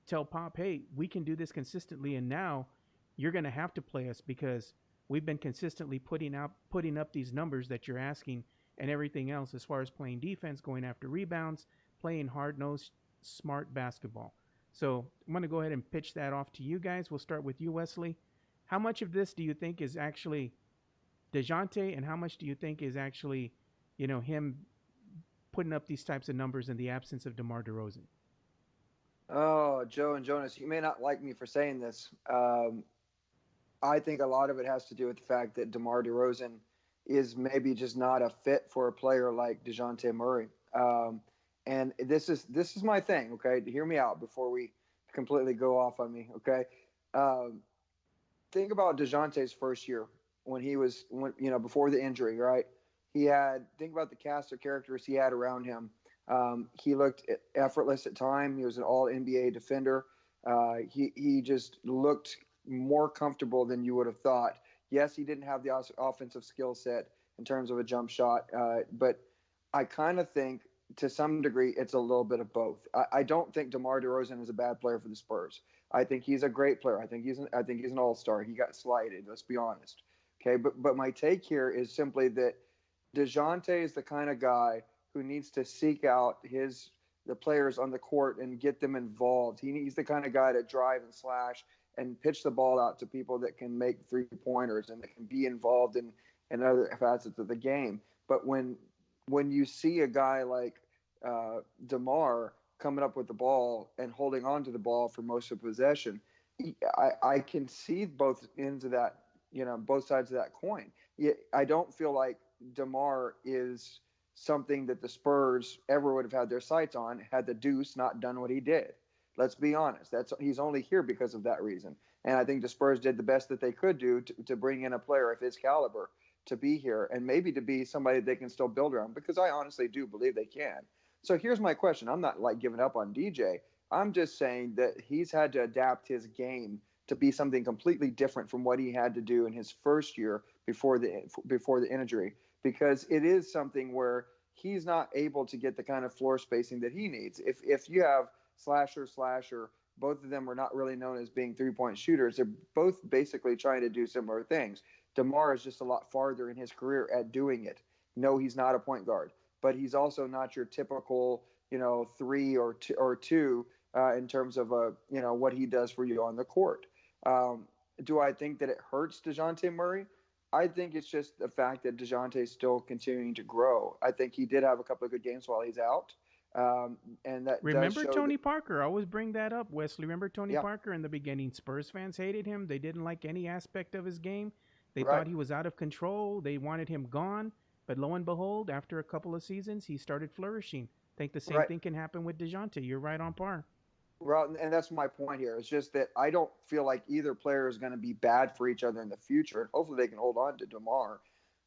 tell Pop, hey, we can do this consistently, and now you're going to have to play us because we've been consistently putting up these numbers that you're asking and everything else as far as playing defense, going after rebounds, playing hard-nosed, smart basketball. So I'm going to go ahead and pitch that off to you guys. We'll start with you, Wesley. How much of this do you think is actually DeJounte, and how much do you think is actually, him putting up these types of numbers in the absence of DeMar DeRozan? Oh, Joe and Jonas, you may not like me for saying this. I think a lot of it has to do with the fact that DeMar DeRozan is maybe just not a fit for a player like DeJounte Murray. And this is my thing, okay? Hear me out before we completely go off on me, okay? Think about DeJounte's first year when before the injury, right? Think about the cast of characters he had around him. He looked effortless at time. He was an all NBA defender. He just looked more comfortable than you would have thought. Yes, he didn't have the offensive skill set in terms of a jump shot, but I kind of think to some degree it's a little bit of both. I don't think DeMar DeRozan is a bad player for the Spurs. I think he's a great player. I think he's an all-star. He got slighted. Let's be honest. Okay, but my take here is simply that DeJounte is the kind of guy who needs to seek out the players on the court and get them involved. He's the kind of guy to drive and slash and pitch the ball out to people that can make 3-pointers and that can be involved in other facets of the game. But when you see a guy like DeMar coming up with the ball and holding on to the ball for most of possession, I can see both ends of that, both sides of that coin. I don't feel like DeMar is something that the Spurs ever would have had their sights on had the Deuce not done what he did. Let's be honest. He's only here because of that reason. And I think the Spurs did the best that they could do to bring in a player of his caliber to be here and maybe to be somebody they can still build around, because I honestly do believe they can. So here's my question. I'm not like giving up on DJ. I'm just saying that he's had to adapt his game to be something completely different from what he had to do in his first year before the injury, because it is something where he's not able to get the kind of floor spacing that he needs. If you have slasher, both of them are not really known as being 3-point shooters. They're both basically trying to do similar things. DeMar is just a lot farther in his career at doing it. No, he's not a point guard, but he's also not your typical, 3 or 2 in terms of what he does for you on the court. Do I think that it hurts DeJounte Murray? I think it's just the fact that DeJounte is still continuing to grow. I think he did have a couple of good games while he's out. And that remember Tony Parker. I always bring that up, Wesley. Remember Tony Parker in the beginning? Spurs fans hated him. They didn't like any aspect of his game. They thought he was out of control. They wanted him gone. But lo and behold, after a couple of seasons, he started flourishing. I think the same thing can happen with DeJounte. You're right on par. Well, and that's my point here. It's just that I don't feel like either player is going to be bad for each other in the future. Hopefully they can hold on to DeMar.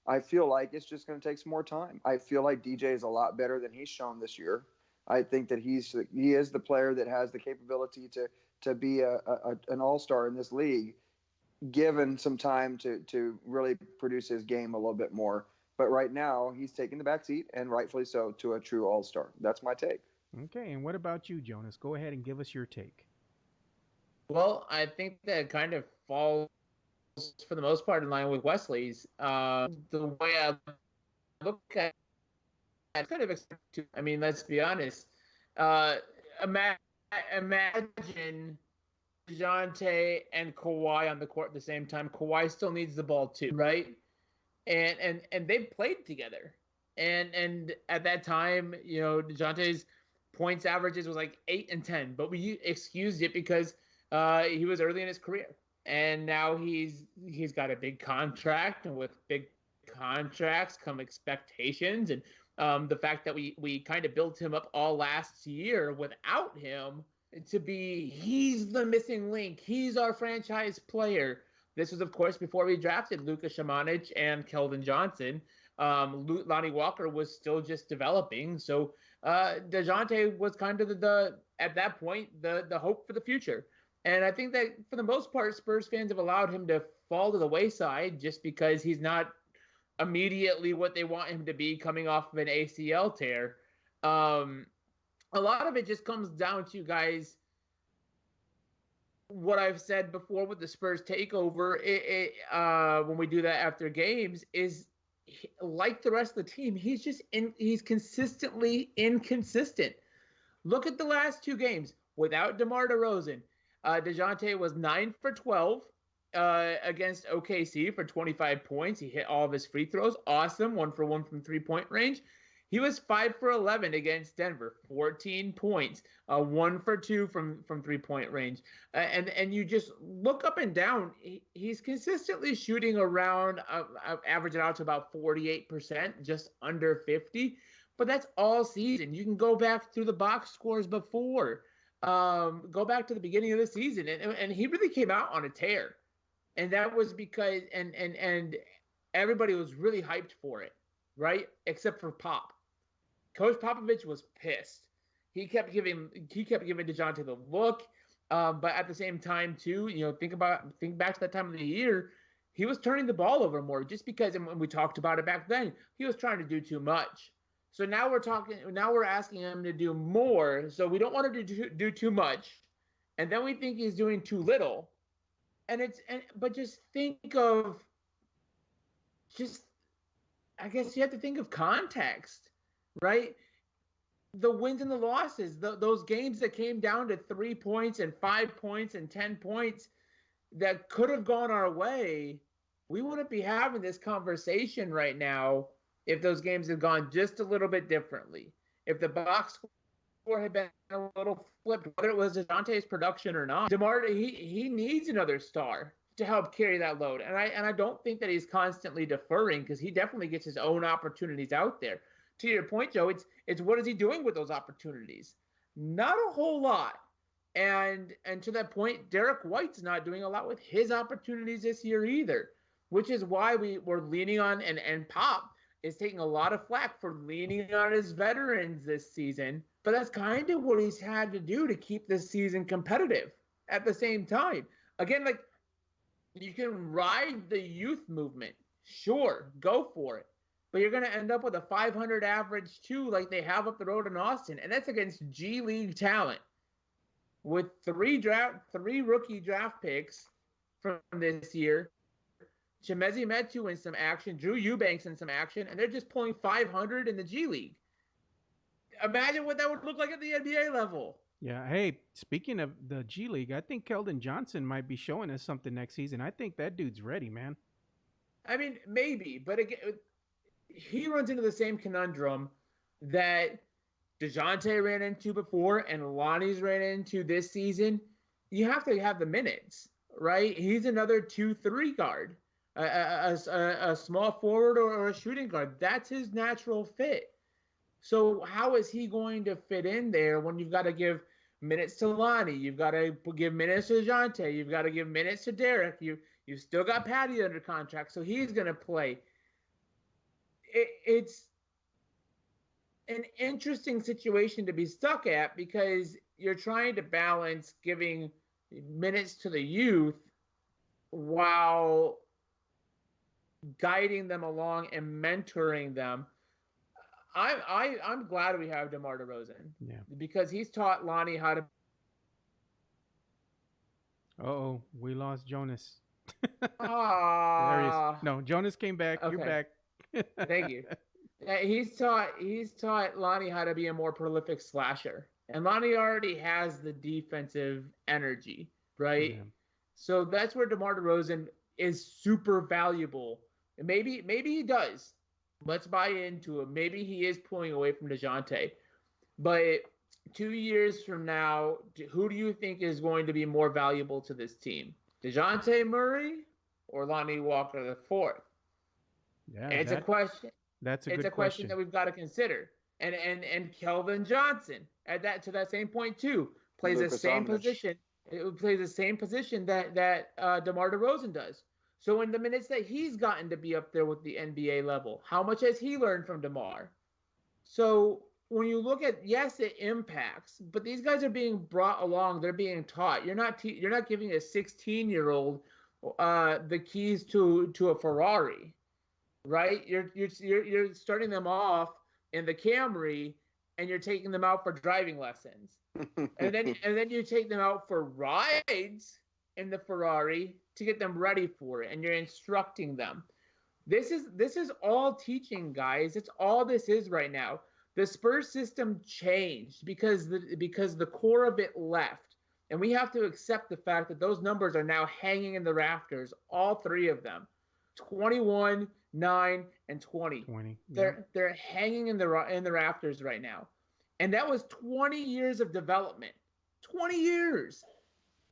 I feel like it's just going to take some more time. I feel like DJ is a lot better than he's shown this year. I think that he is the player that has the capability to be an all-star in this league, given some time to really produce his game a little bit more. But right now, he's taking the back seat, and rightfully so, to a true all-star. That's my take. Okay, and what about you, Jonas? Go ahead and give us your take. Well, I think that kind of falls, for the most part, in line with Wesley's. The way I look at it, I kind of expect to. I mean, let's be honest. Imagine DeJounte and Kawhi on the court at the same time. Kawhi still needs the ball too, right? And they've played together. And at that time, DeJounte's points averages was like 8 and 10, but we excused it because he was early in his career, and now he's got a big contract, and with big contracts come expectations, and the fact that we kind of built him up all last year without him to be he's the missing link, he's our franchise player. This was, of course, before we drafted Luka Šimanić and Keldon Johnson. Lonnie Walker was still just developing, so DeJounte was kind of at that point the hope for the future. And I think that for the most part, Spurs fans have allowed him to fall to the wayside just because he's not immediately what they want him to be coming off of an ACL tear. A lot of it just comes down to, guys, what I've said before with the Spurs takeover, when we do that after games, is like the rest of the team, he's consistently inconsistent. Look at the last 2 games without DeMar DeRozan. DeJounte was 9 for 12 against OKC for 25 points. He hit all of his free throws. Awesome. 1 for 1 from 3-point range. He was 5 for 11 against Denver, 14 points, 1 for 2 from 3-point range. And you just look up and down. He's consistently shooting around, averaging out to about 48%, just under 50. But that's all season. You can go back through the box scores before. Go back to the beginning of the season, and he really came out on a tear. And that was because and everybody was really hyped for it, right? Except for Pop. Coach Popovich was pissed. He kept giving DeJounte the look, but at the same time too, think back to that time of the year, he was turning the ball over more just because, and when we talked about it back then, he was trying to do too much. So now we're asking him to do more. So we don't want him to do too much, and then we think he's doing too little. But just think of, I guess you have to think of context, right? The wins and the losses, those games that came down to 3 points and 5 points and 10 points that could have gone our way, we wouldn't be having this conversation right now if those games had gone just a little bit differently. If the box score had been a little flipped, whether it was DeJounte's production or not, DeMarre, he needs another star to help carry that load. And I don't think that he's constantly deferring, because he definitely gets his own opportunities out there. To your point, Joe, it's what is he doing with those opportunities? Not a whole lot. And to that point, Derek White's not doing a lot with his opportunities this year either, which is why we're leaning on, and Pop is taking a lot of flack for leaning on his veterans this season. But that's kind of what he's had to do to keep this season competitive at the same time. Again, like, you can ride the youth movement. Sure, go for it. But you're going to end up with a 500 average too, like they have up the road in Austin. And that's against G League talent with three rookie draft picks from this year. Chimezie Metu in some action, Drew Eubanks in some action, and they're just pulling 500 in the G League. Imagine what that would look like at the NBA level. Yeah. Hey, speaking of the G League, I think Keldon Johnson might be showing us something next season. I think that dude's ready, man. I mean, maybe, but again, he runs into the same conundrum that DeJounte ran into before and Lonnie's ran into this season. You have to have the minutes, right? He's another 2-3 guard, a small forward or a shooting guard. That's his natural fit. So how is he going to fit in there when you've got to give minutes to Lonnie? You've got to give minutes to DeJounte. You've got to give minutes to Derek. You've still got Patty under contract, so he's going to play. It's an interesting situation to be stuck at, because you're trying to balance giving minutes to the youth while guiding them along and mentoring them. I'm glad we have DeMar DeRozan, because he's taught Lonnie how to. Uh-oh, we lost Jonas. There he is. No, Jonas came back. Okay. You're back. Thank you. He's taught Lonnie how to be a more prolific slasher, and Lonnie already has the defensive energy, right? Yeah. So that's where DeMar DeRozan is super valuable. And maybe he does. Let's buy into it. Maybe he is pulling away from DeJounte. But 2 years from now, who do you think is going to be more valuable to this team? DeJounte Murray or Lonnie Walker IV? Yeah, it's a question. That's a good question. It's a question that we've got to consider. And Keldon Johnson to that same point too plays the same position. It plays the same position that DeMar DeRozan does. So in the minutes that he's gotten to be up there with the NBA level, how much has he learned from DeMar? So when you look at, yes, it impacts, but these guys are being brought along. They're being taught. You're not giving a 16-year-old the keys to a Ferrari, right? You're starting them off in the Camry, and you're taking them out for driving lessons, and then you take them out for rides in the Ferrari to get them ready for it, and you're instructing them. This is all teaching, guys. It's all this is right now. The Spurs system changed because the core of it left. And we have to accept the fact that those numbers are now hanging in the rafters, all three of them. 21, 9, and 20. 20. They're hanging in the rafters right now. And that was 20 years of development. 20 years.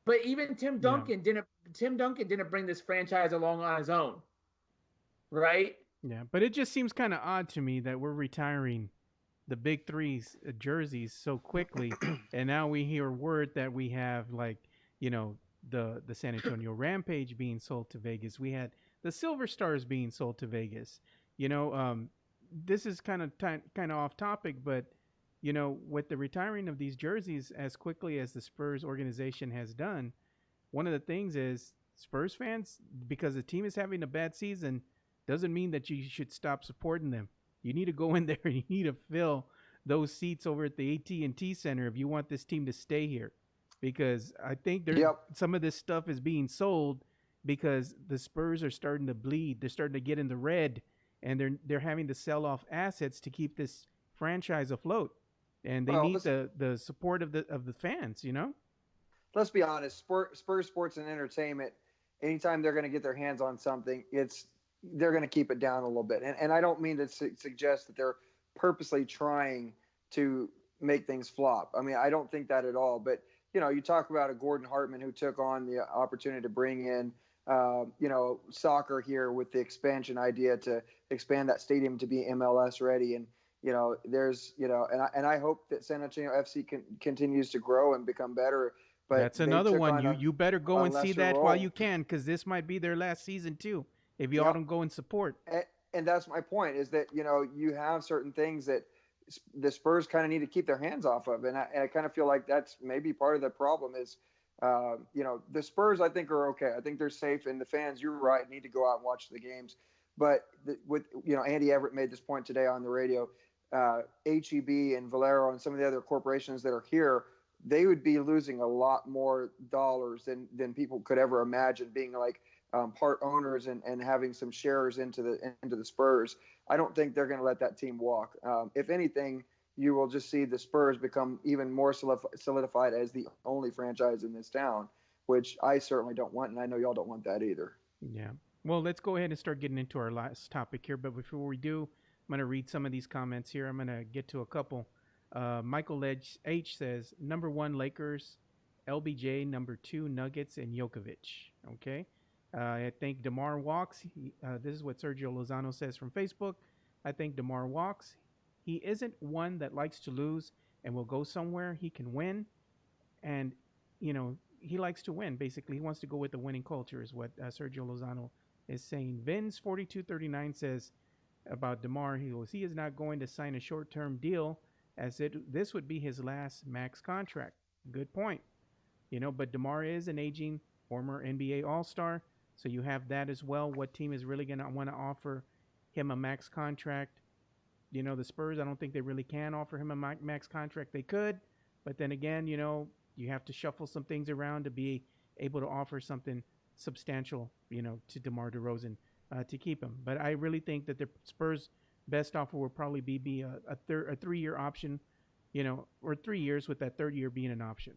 But even Tim Duncan didn't bring this franchise along on his own. Right? Yeah, but it just seems kind of odd to me that we're retiring the big three's jerseys so quickly, and now we hear word that we have the San Antonio Rampage being sold to Vegas. We had the Silver Stars being sold to Vegas. This is kind of off topic, but with the retiring of these jerseys as quickly as the Spurs organization has done, one of the things is Spurs fans, because the team is having a bad season, doesn't mean that you should stop supporting them. You need to go in there and you need to fill those seats over at the AT&T Center if you want this team to stay here, because I think some of this stuff is being sold because the Spurs are starting to bleed. They're starting to get in the red, and they're having to sell off assets to keep this franchise afloat, and they need the support of the fans. Let's be honest. Spurs Sports and Entertainment, anytime they're going to get their hands on something, they're going to keep it down a little bit. And I don't mean to suggest that they're purposely trying to make things flop. I mean, I don't think that at all. But, you talk about a Gordon Hartman who took on the opportunity to bring in, soccer here with the expansion idea to expand that stadium to be MLS ready. And, and I hope that San Antonio FC continues to grow and become better. But that's another one. You better go and see that while you can, because this might be their last season too, if you all don't go and support. And that's my point, is that, you have certain things that the Spurs kind of need to keep their hands off of. And I kind of feel like that's maybe part of the problem is, the Spurs, I think, are okay. I think they're safe. And the fans, you're right, need to go out and watch the games. But Andy Everett made this point today on the radio, HEB and Valero and some of the other corporations that are here, they would be losing a lot more dollars than people could ever imagine, being like part owners and having some shares into the Spurs. I don't think they're going to let that team walk. If anything, you will just see the Spurs become even more solidified as the only franchise in this town, which I certainly don't want, and I know y'all don't want that either. Yeah. Well, let's go ahead and start getting into our last topic here. But before we do, I'm going to read some of these comments here. I'm going to get to a couple. Michael H says, number 1, Lakers, LBJ, number 2, Nuggets, and Jokovic. Okay. I think DeMarre walks. This is what Sergio Lozano says from Facebook. I think DeMarre walks. He isn't one that likes to lose and will go somewhere he can win. And, he likes to win. Basically, he wants to go with the winning culture is what Sergio Lozano is saying. Vince4239 says about DeMarre, he is not going to sign a short-term deal as this would be his last max contract. Good point. But DeMarre is an aging former NBA All-Star, so you have that as well. What team is really going to want to offer him a max contract? The Spurs, I don't think they really can offer him a max contract. They could, but then again, you have to shuffle some things around to be able to offer something substantial, to DeMar DeRozan to keep him. But I really think that the Spurs' best offer will probably be a 3-year option, or 3 years with that third year being an option.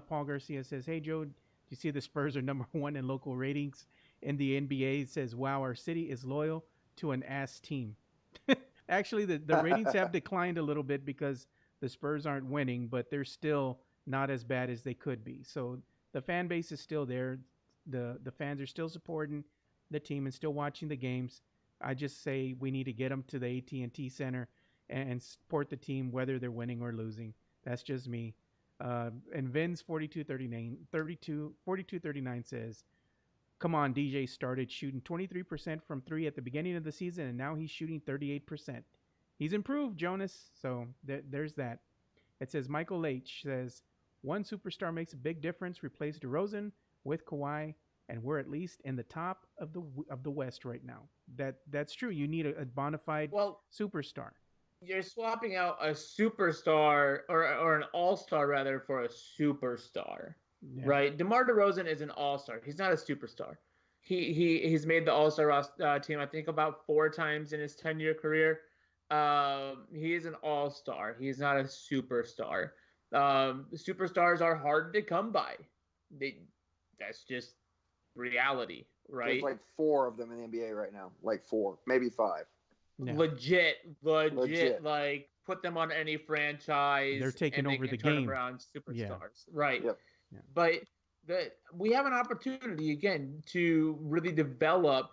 Paul Garcia says, hey, Joe, do you see the Spurs are number 1 in local ratings in the NBA? It says, wow, our city is loyal to an ass team. Actually, the ratings have declined a little bit because the Spurs aren't winning, but they're still not as bad as they could be. So the fan base is still there. The fans are still supporting the team and still watching the games. I just say we need to get them to the AT&T Center and support the team whether they're winning or losing. That's just me. And Vince 4239 says, come on, DJ started shooting 23% from 3 at the beginning of the season, and now he's shooting 38%. He's improved, Jonas. So there's that. It says, Michael H. says, one superstar makes a big difference. Replace DeRozan with Kawhi, and we're at least in the top of the West right now. That's true. You need a bona fide superstar. You're swapping out a superstar or an all-star rather for a superstar, right? DeMar DeRozan is an all-star. He's not a superstar. He's made the all-star team, I think, about 4 times in his 10-year career. He is an all-star. He's not a superstar. The superstars are hard to come by. That's just reality, right? There's like 4 of them in the NBA right now, like 4, maybe 5. Yeah. Legit. Like put them on any franchise, They're taking and they over can the turn game. them around superstars, Yeah. right? Yep. Yeah. But we have an opportunity again to really develop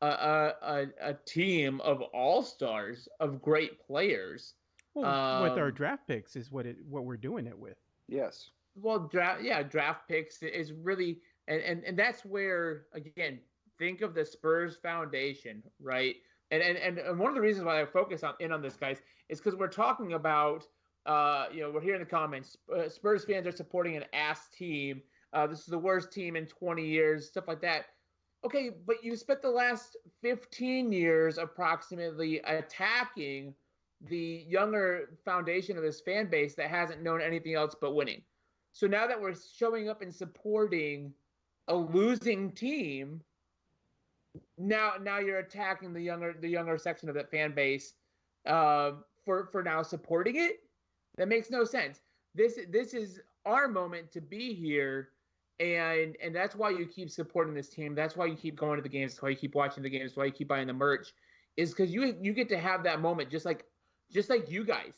a team of all stars, of great players. Well, with our draft picks is what we're doing it with. Yes. Well, draft picks is really, and that's where, again, think of the Spurs foundation, right? And one of the reasons why I focus on this, guys, is because we're talking about, we're here in the comments, Spurs fans are supporting an ass team. This is the worst team in 20 years, stuff like that. Okay, but you spent the last 15 years approximately attacking the younger foundation of this fan base that hasn't known anything else but winning. So now that we're showing up and supporting a losing team, now you're attacking the younger section of that fan base for now supporting it. That makes no sense. This is our moment to be here, and that's why you keep supporting this team. That's why you keep going to the games. That's why you keep watching the games. That's why you keep buying the merch. Is because you get to have that moment, just like you guys.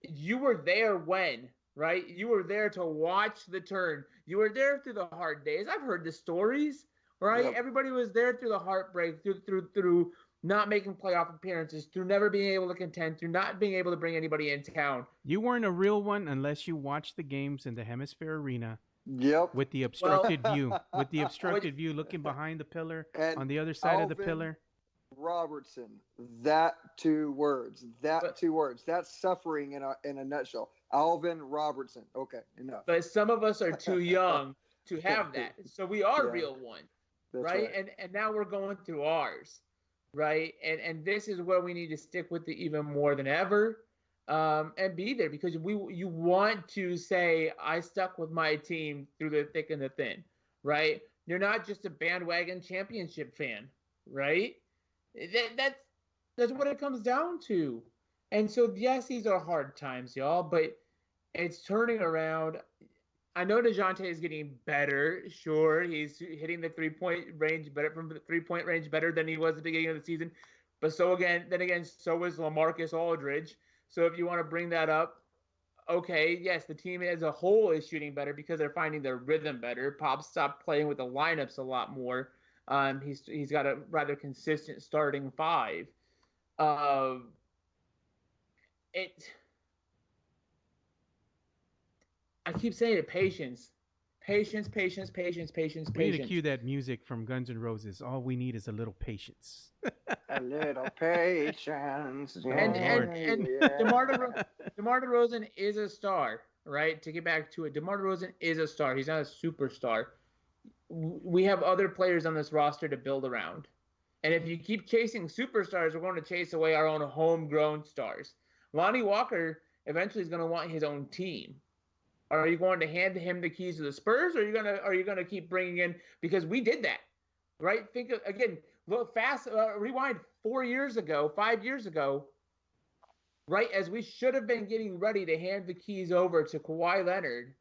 You were there when. Right? You were there to watch the turn. You were there through the hard days. I've heard the stories, right? Yep. Everybody was there through the heartbreak, through not making playoff appearances, through never being able to contend, through not being able to bring anybody in town. You weren't a real one unless you watched the games in the Hemisphere Arena. Yep. With the obstructed view. With the obstructed view, looking behind the pillar, And on the other side of the pillar. Robertson, that 2 words. That's suffering in a nutshell. Alvin Robertson. Okay, enough. But some of us are too young to have that. So we are real one, right? And now we're going through ours, right? And this is where we need to stick with it even more than ever, and be there, because you want to say, I stuck with my team through the thick and the thin, right? You're not just a bandwagon championship fan, right? That's what it comes down to. And so, yes, these are hard times, y'all, but it's turning around. I know DeJounte is getting better. Sure, he's hitting the 3-point range better, from the 3-point range better than he was at the beginning of the season. But so is LaMarcus Aldridge. So if you want to bring that up, okay, yes, the team as a whole is shooting better because they're finding their rhythm better. Pop stopped playing with the lineups a lot more. He's got a rather consistent starting 5. I keep saying it, patience. Patience. We need to cue that music from Guns N' Roses. All we need is a little patience. A little patience. And DeMarre DeRozan is a star, right? To get back to it, DeMarre DeRozan is a star. He's not a superstar. We have other players on this roster to build around. And if you keep chasing superstars, we're going to chase away our own homegrown stars. Lonnie Walker eventually is going to want his own team. Are you going to hand him the keys to the Spurs, or are you gonna keep bringing in, because we did that, right? Think of, again, look fast, rewind 5 years ago, right? As we should have been getting ready to hand the keys over to Kawhi Leonard,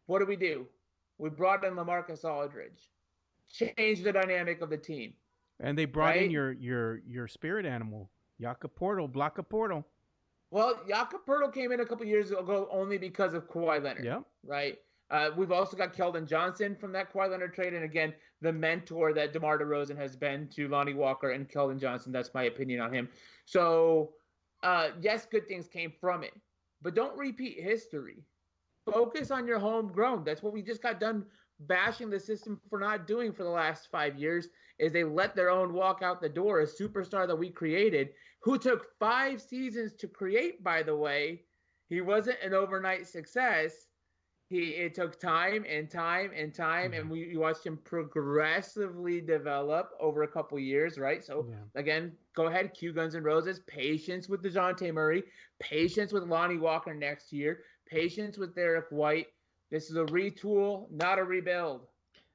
what do? We brought in LaMarcus Aldridge, changed the dynamic of the team, and they brought in your spirit animal, Jakob Poeltl, block a portal. Well, Jakob Poeltl came in a couple years ago only because of Kawhi Leonard. Yeah. Right. We've also got Keldon Johnson from that Kawhi Leonard trade, and again, the mentor that DeMarre DeRozan has been to Lonnie Walker and Keldon Johnson. That's my opinion on him. So, yes, good things came from it, but don't repeat history. Focus on your homegrown. That's what we just got done bashing the system for not doing for the last 5 years. Is they let their own walk out the door, a superstar that we created, who took 5 seasons to create, by the way. He wasn't an overnight success. It took time, and we watched him progressively develop over a couple years, right? So, Again, go ahead, cue Guns N' Roses. Patience with DeJounte Murray. Patience with Lonnie Walker next year. Patience with Derek White. This is a retool, not a rebuild.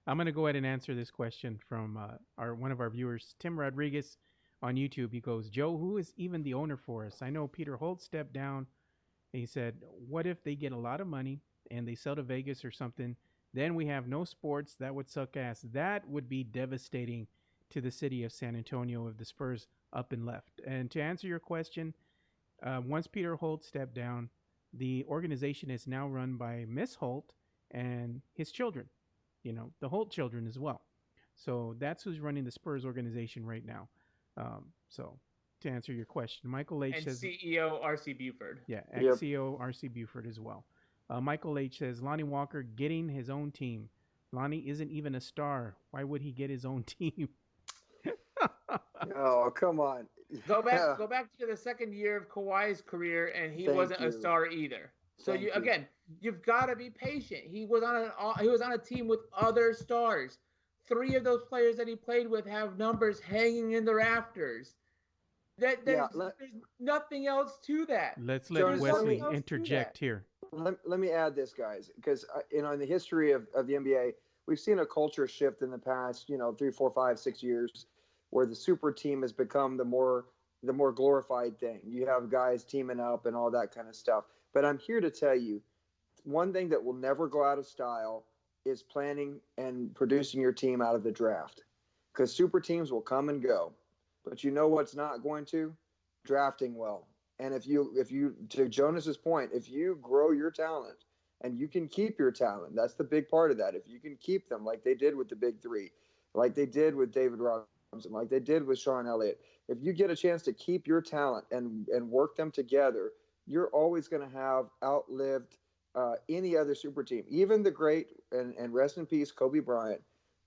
I'm going to go ahead and answer this question from one of our viewers, Tim Rodriguez on YouTube. He goes, Joe, who is even the owner for us? I know Peter Holt stepped down And he said, what if they get a lot of money and they sell to Vegas or something? Then we have no sports. That would suck ass. That would be devastating to the city of San Antonio if the Spurs up and left. And to answer your question, once Peter Holt stepped down, the organization is now run by Miss Holt and his children, the Holt children as well. So that's who's running the Spurs organization right now. So to answer your question, Michael H. And says, CEO R.C. Buford. yeah, ex-CEO R.C. Buford as well. Michael H. says, Lonnie Walker getting his own team. Lonnie isn't even a star. Why would he get his own team? Oh, come on. Go back to the second year of Kawhi's career, and he Thank wasn't a you. star either. So Thank you. again, you've got to be patient. He was on a team with other stars. 3 of those players that he played with have numbers hanging in the rafters. There's nothing else to that. Let's let Wesley interject here. Let me add this, guys, because in the history of the NBA, we've seen a culture shift in the past 3, 4, 5, 6 years, where the super team has become the more glorified thing. You have guys teaming up and all that kind of stuff. But I'm here to tell you, one thing that will never go out of style is planning and producing your team out of the draft, because super teams will come and go. But you know what's not going to? Drafting well. And if you, to Jonas's point, if you grow your talent and you can keep your talent, that's the big part of that. If you can keep them like they did with the big 3, like they did with David Robinson, like they did with Sean Elliott, if you get a chance to keep your talent and work them together, you're always going to have outlived any other super team, even the great and rest in peace Kobe Bryant.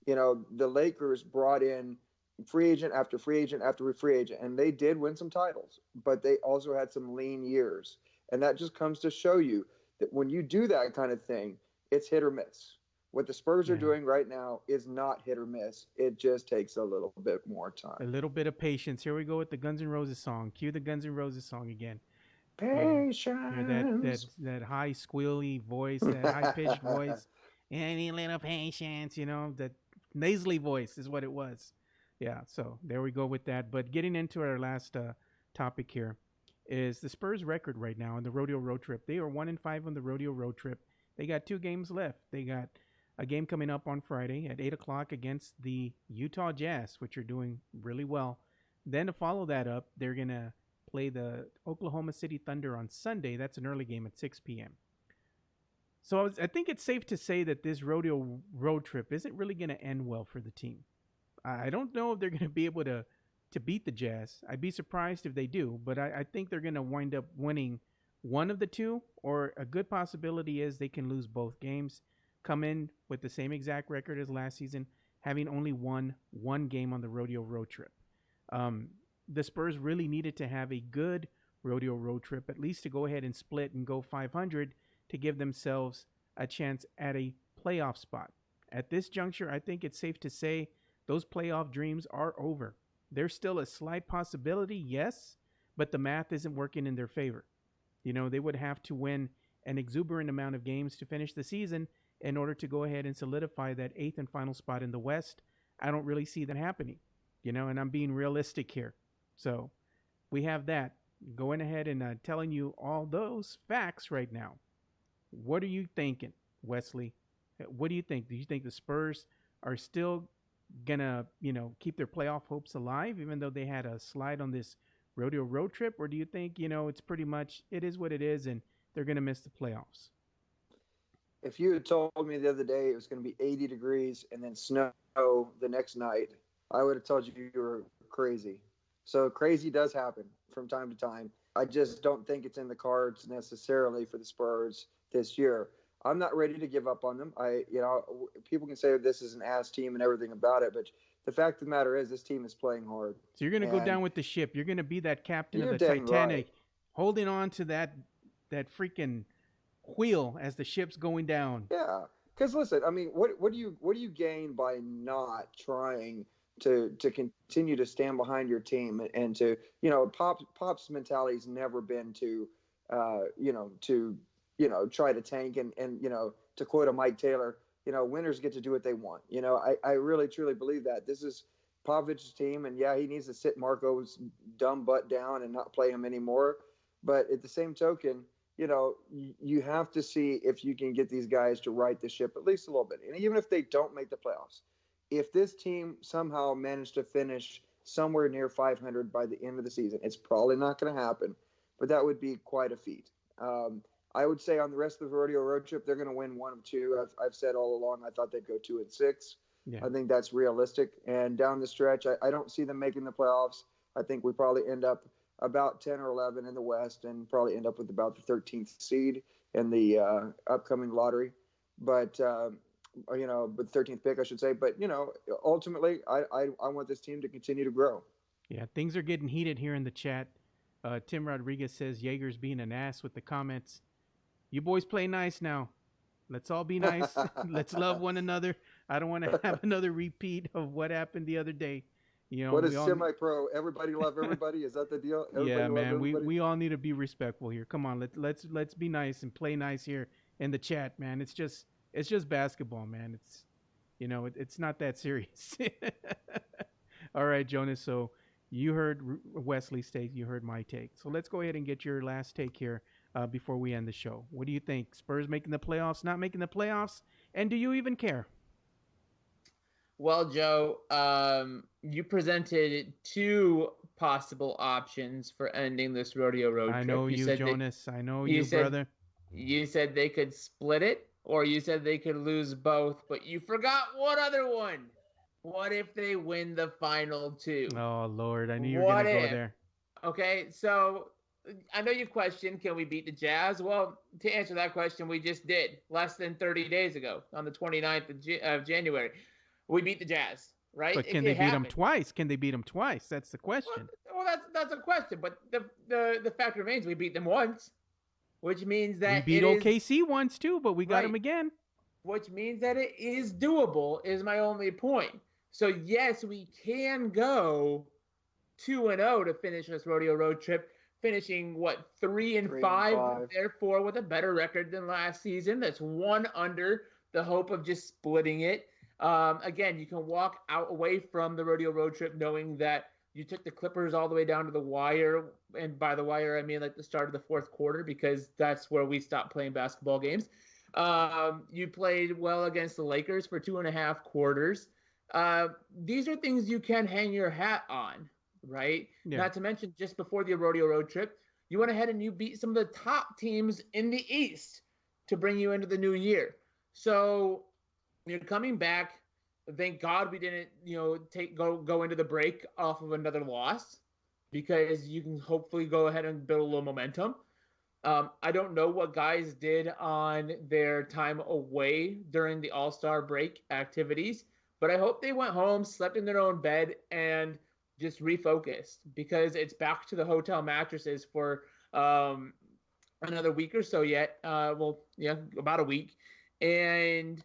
The Lakers brought in free agent after free agent after free agent, and they did win some titles, but they also had some lean years. And that just comes to show you that when you do that kind of thing, it's hit or miss. What the Spurs are doing right now is not hit or miss. It just takes a little bit more time. A little bit of patience. Here we go with the Guns N' Roses song. Cue the Guns N' Roses song again. Patience. That high squealy voice, that high pitched voice. Any little patience, that nasally voice is what it was. Yeah, so there we go with that. But getting into our last topic here is the Spurs record right now on the rodeo road trip. They are 1-5 on the rodeo road trip. They got 2 games left. They got a game coming up on Friday at 8 o'clock against the Utah Jazz, which are doing really well. Then to follow that up, they're going to play the Oklahoma City Thunder on Sunday. That's an early game at 6 p.m. So I think it's safe to say that this rodeo road trip isn't really going to end well for the team. I don't know if they're going to be able to beat the Jazz. I'd be surprised if they do, but I think they're going to wind up winning one of the 2, or a good possibility is they can lose both games, come in with the same exact record as last season, having only won 1 game on the rodeo road trip. The Spurs really needed to have a good rodeo road trip, at least to go ahead and split and go 500 to give themselves a chance at a playoff spot. At this juncture, I think it's safe to say those playoff dreams are over. There's still a slight possibility, yes, but the math isn't working in their favor. They would have to win an exuberant amount of games to finish the season in order to go ahead and solidify that 8th and final spot in the West. I don't really see that happening, and I'm being realistic here. So we have that. Going ahead and telling you all those facts right now. What are you thinking, Wesley? What do you think? Do you think the Spurs are still gonna, keep their playoff hopes alive, even though they had a slide on this rodeo road trip? Or do you think, it's pretty much, it is what it is, and they're gonna miss the playoffs? If you had told me the other day it was going to be 80 degrees and then snow the next night, I would have told you were crazy. So crazy does happen from time to time. I just don't think it's in the cards necessarily for the Spurs this year. I'm not ready to give up on them. People can say this is an ass team and everything about it, but the fact of the matter is this team is playing hard. So you're going to go down with the ship. You're going to be that captain of the Titanic, right, holding on to that freaking wheel as the ship's going down. Yeah, because listen, I mean, what do you gain by not trying to continue to stand behind your team and to Pop's mentality's never been to try to tank and to quote a Mike Taylor, winners get to do what they want. I really truly believe that this is Popovich's team, and yeah, he needs to sit Marco's dumb butt down and not play him anymore. But at the same token, you have to see if you can get these guys to right the ship at least a little bit. And even if they don't make the playoffs, if this team somehow managed to finish somewhere near 500 by the end of the season, it's probably not going to happen, but that would be quite a feat. I would say on the rest of the rodeo road trip, they're going to win 1 of 2. I've said all along I thought they'd go 2-6. Yeah. I think that's realistic. And down the stretch, I don't see them making the playoffs. I think we probably end up about 10 or 11 in the West and probably end up with about the 13th seed in the upcoming lottery. But, but 13th pick, I should say. But, ultimately, I want this team to continue to grow. Yeah, things are getting heated here in the chat. Tim Rodriguez says Jaeger's being an ass with the comments. You boys play nice now. Let's all be nice. Let's love one another. I don't want to have another repeat of what happened the other day. What is semi-pro? Everybody love everybody. Is that the deal? Yeah, man. We all need to be respectful here. Come on, let's be nice and play nice here in the chat, man. It's just basketball, man. It's it's not that serious. All right, Jonas. So you heard Wesley's take. You heard my take. So let's go ahead and get your last take here before we end the show. What do you think? Spurs making the playoffs? Not making the playoffs? And do you even care? Well, Joe, you presented 2 possible options for ending this rodeo road trip. I know you, Jonas. I know you, brother. You said they could split it, or you said they could lose both, but you forgot one other one. What if they win the final 2? Oh, Lord. I knew you were going to go there. Okay, so I know you questioned, can we beat the Jazz? Well, to answer that question, we just did less than 30 days ago on the 29th of January. We beat the Jazz, right? But can they beat them twice? Can they beat them twice? That's the question. Well, that's a question. But the fact remains we beat them once, which means that we beat OKC once too, but we got them again. Which means that it is doable, is my only point. So, yes, we can go 2-0 to finish this rodeo road trip, finishing, 3-5, therefore with a better record than last season. That's 1 under the hope of just splitting it. Again, you can walk away from the rodeo road trip knowing that you took the Clippers all the way down to the wire. And by the wire, I mean like the start of the 4th quarter, because that's where we stopped playing basketball games. You played well against the Lakers for 2.5 quarters. These are things you can hang your hat on, right? Yeah. Not to mention, just before the rodeo road trip, you went ahead and you beat some of the top teams in the East to bring you into the new year. So you're coming back. Thank God we didn't, go into the break off of another loss, because you can hopefully go ahead and build a little momentum. I don't know what guys did on their time away during the All-Star break activities, but I hope they went home, slept in their own bed, and just refocused, because it's back to the hotel mattresses for another week or so yet. About a week. And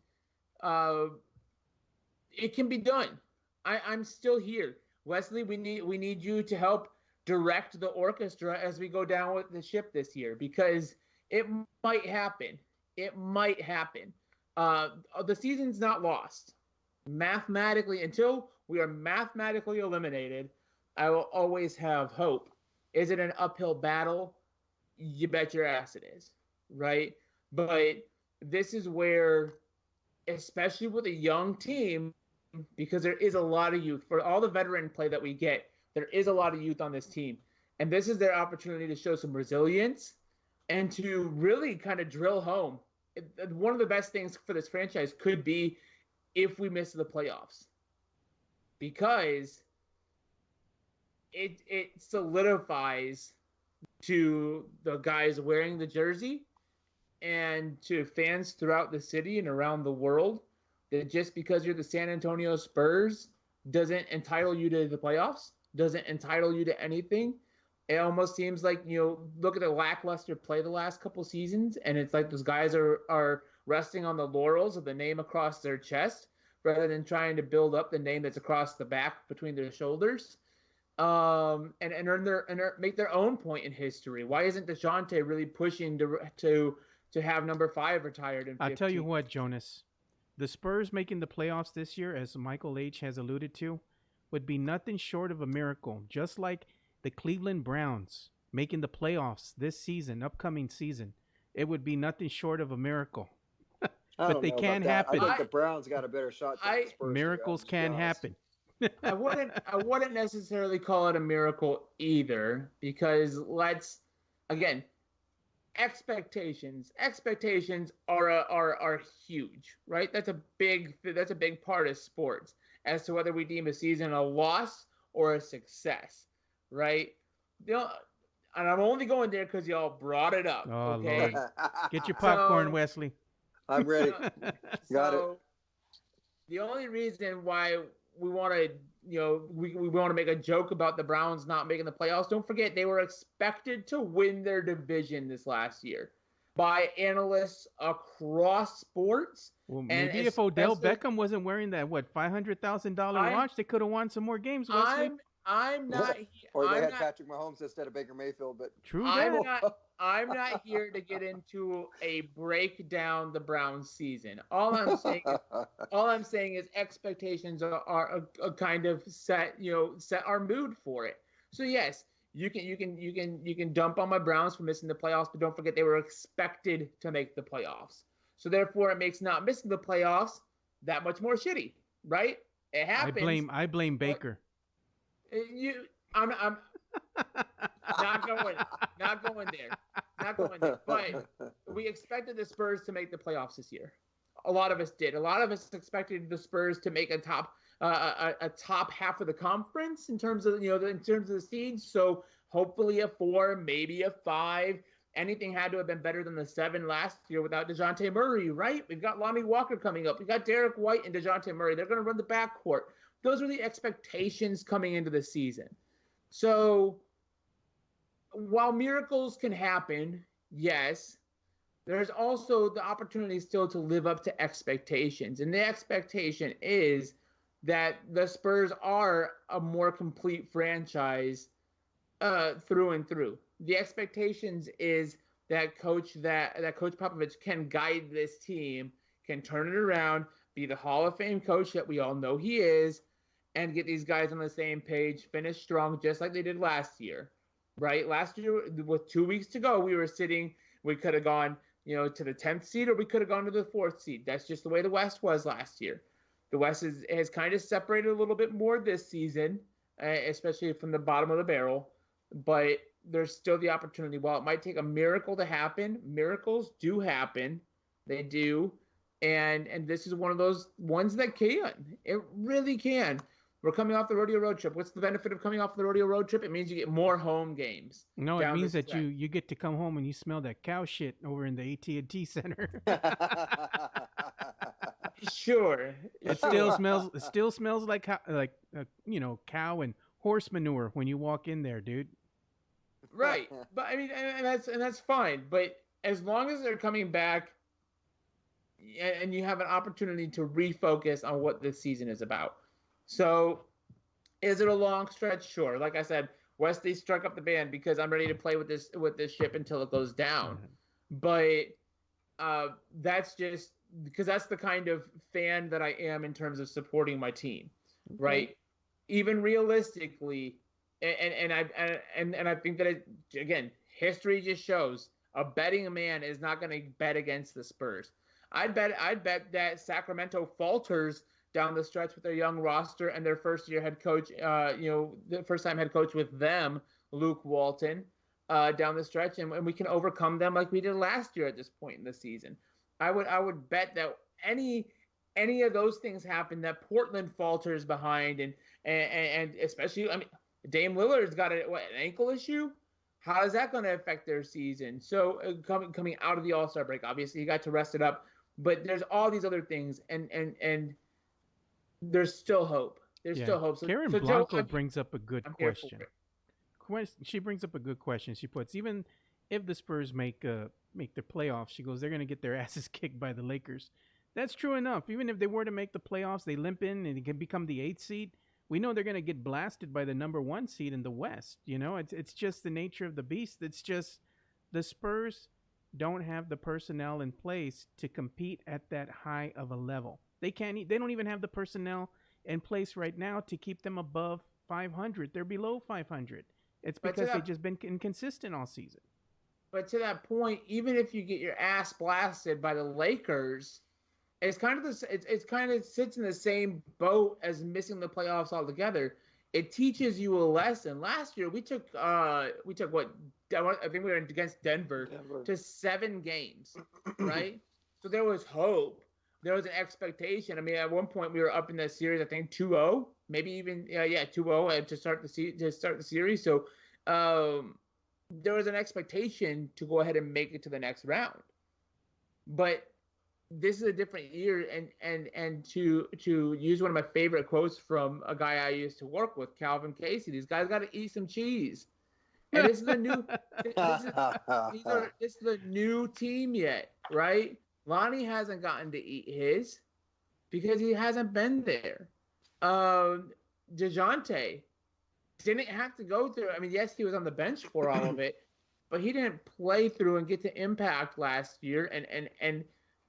it can be done. I'm still here. Wesley, we need you to help direct the orchestra as we go down with the ship this year, because it might happen. It might happen. The season's not lost. Mathematically, until we are mathematically eliminated, I will always have hope. Is it an uphill battle? You bet your ass it is, right? But this is where, especially with a young team, because there is a lot of youth, for all the veteran play that we get, there is a lot of youth on this team. And this is their opportunity to show some resilience and to really kind of drill home. One of the best things for this franchise could be if we miss the playoffs, because it solidifies to the guys wearing the jersey and to fans throughout the city and around the world that just because you're the San Antonio Spurs doesn't entitle you to the playoffs, doesn't entitle you to anything. It almost seems like, look at the lackluster play the last couple seasons, and it's like those guys are resting on the laurels of the name across their chest rather than trying to build up the name that's across the back between their shoulders, and make their own point in history. Why isn't DeJounte really pushing to have number 5 retired in 15? I'll tell you what, Jonas. The Spurs making the playoffs this year, as Michael H. has alluded to, would be nothing short of a miracle, just like the Cleveland Browns making the playoffs this season, upcoming season. it would be nothing short of a miracle. I But don't they know can about that. happen. I think the Browns got a better shot than the Spurs. Miracles can happen. I wouldn't necessarily call it a miracle either, because again, expectations are huge, right? That's a big part of sports as to whether we deem a season a loss or a success, right? And I'm only going there because y'all brought it up. Oh, okay, Lord. Get your popcorn, So- Wesley. I'm ready. Got it. The only reason why we want to, we want to make a joke about the Browns not making the playoffs. Don't forget, they were expected to win their division this last year by analysts across sports. Well, maybe if Odell Beckham wasn't wearing that, $500,000 watch, they could have won some more games, Wesley. I'm not. Or they had Patrick Mahomes instead of Baker Mayfield, but true. I'm not here to get into a breakdown the Browns season. All I'm saying is expectations are a kind of set our mood for it. So yes, you can dump on my Browns for missing the playoffs, but don't forget they were expected to make the playoffs. So therefore, it makes not missing the playoffs that much more shitty, right? It happens. I blame Baker. I'm not going there. But we expected the Spurs to make the playoffs this year. A lot of us did. A lot of us expected the Spurs to make a top half of the conference in terms of the seeds. So hopefully a 4, maybe a 5. Anything had to have been better than the 7 last year without DeJounte Murray, right? We've got Lonnie Walker coming up. We've got Derek White and DeJounte Murray. They're going to run the backcourt. Those are the expectations coming into the season. So while miracles can happen, yes, there's also the opportunity still to live up to expectations. And the expectation is that the Spurs are a more complete franchise through and through. The expectations is that Coach Popovich can guide this team, can turn it around, be the Hall of Fame coach that we all know he is, and get these guys on the same page, finish strong just like they did last year, right? Last year, with 2 weeks to go, we could have gone, to the 10th seed, or we could have gone to the 4th seed. That's just the way the West was last year. The West has kind of separated a little bit more this season, especially from the bottom of the barrel, but there's still the opportunity. While it might take a miracle to happen, miracles do happen. They do. And this is one of those ones that can. It really can. We're coming off the rodeo road trip. What's the benefit of coming off the rodeo road trip? It means you get more home games. No, it means that you get to come home and you smell that cow shit over in the AT&T Center. Sure. It still smells like cow and horse manure when you walk in there, dude. Right. But I mean, and that's fine. But as long as they're coming back and you have an opportunity to refocus on what this season is about. So is it a long stretch? Sure. Like I said, Wesley struck up the band because I'm ready to play with this ship until it goes down. But that's just because that's the kind of fan that I am in terms of supporting my team, right? Even realistically, and I think that again, history just shows a betting man is not going to bet against the Spurs. I'd bet that Sacramento falters down the stretch with their young roster and their first-year head coach, the first-time head coach with them, Luke Walton, down the stretch, and we can overcome them like we did last year at this point in the season. I would bet that any of those things happen, that Portland falters behind, and especially, I mean, Dame Lillard's got an ankle issue. How is that going to affect their season? So coming out of the All-Star break, obviously he got to rest it up, but there's all these other things, and there's still hope. There's still hope. Karen Blanco brings up a good question. She brings up a good question. She puts, even if the Spurs make the playoffs, she goes, they're going to get their asses kicked by the Lakers. That's true enough. Even if they were to make the playoffs, they limp in and they can become the 8th seed. We know they're going to get blasted by the number 1 seed in the West. It's just the nature of the beast. It's just the Spurs don't have the personnel in place to compete at that high of a level. They don't even have the personnel in place right now to keep them above 500. They're below 500. It's because they've just been inconsistent all season. But to that point, even if you get your ass blasted by the Lakers, it's kind of it's kind of sits in the same boat as missing the playoffs altogether. It teaches you a lesson. Last year we took what I think we were against Denver to 7 games, right? So there was hope. There was an expectation. I mean, at one point we were up in the series, I think 2-0, maybe even 2-0 to start the series. So there was an expectation to go ahead and make it to the next round. But this is a different year, and to use one of my favorite quotes from a guy I used to work with, Calvin Casey, these guys got to eat some cheese. And this is a new this is the new team yet, right? Lonnie hasn't gotten to eat his because he hasn't been there. DeJounte didn't have to go through. I mean, yes, he was on the bench for all of it, but he didn't play through and get to impact last year and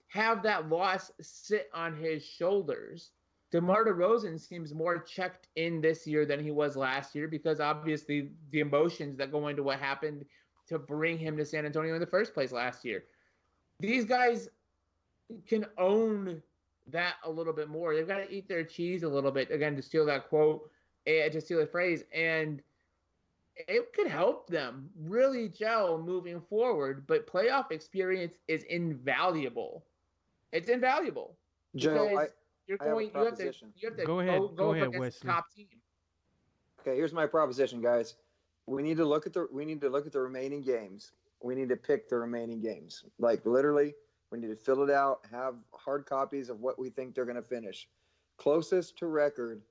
have that loss sit on his shoulders. DeMar DeRozan seems more checked in this year than he was last year because obviously the emotions that go into what happened to bring him to San Antonio in the first place last year. These guys can own that a little bit more. They've got to eat their cheese a little bit, again, to steal that quote, to steal the phrase, and it could help them really gel moving forward, but playoff experience is invaluable. It's invaluable. Joe, You have to go ahead, Wesley. Top team. Okay, here's my proposition, guys. We need to look at the remaining games. We need to pick the remaining games. Like literally, we need to fill it out, have hard copies of what we think they're going to finish. Closest to record,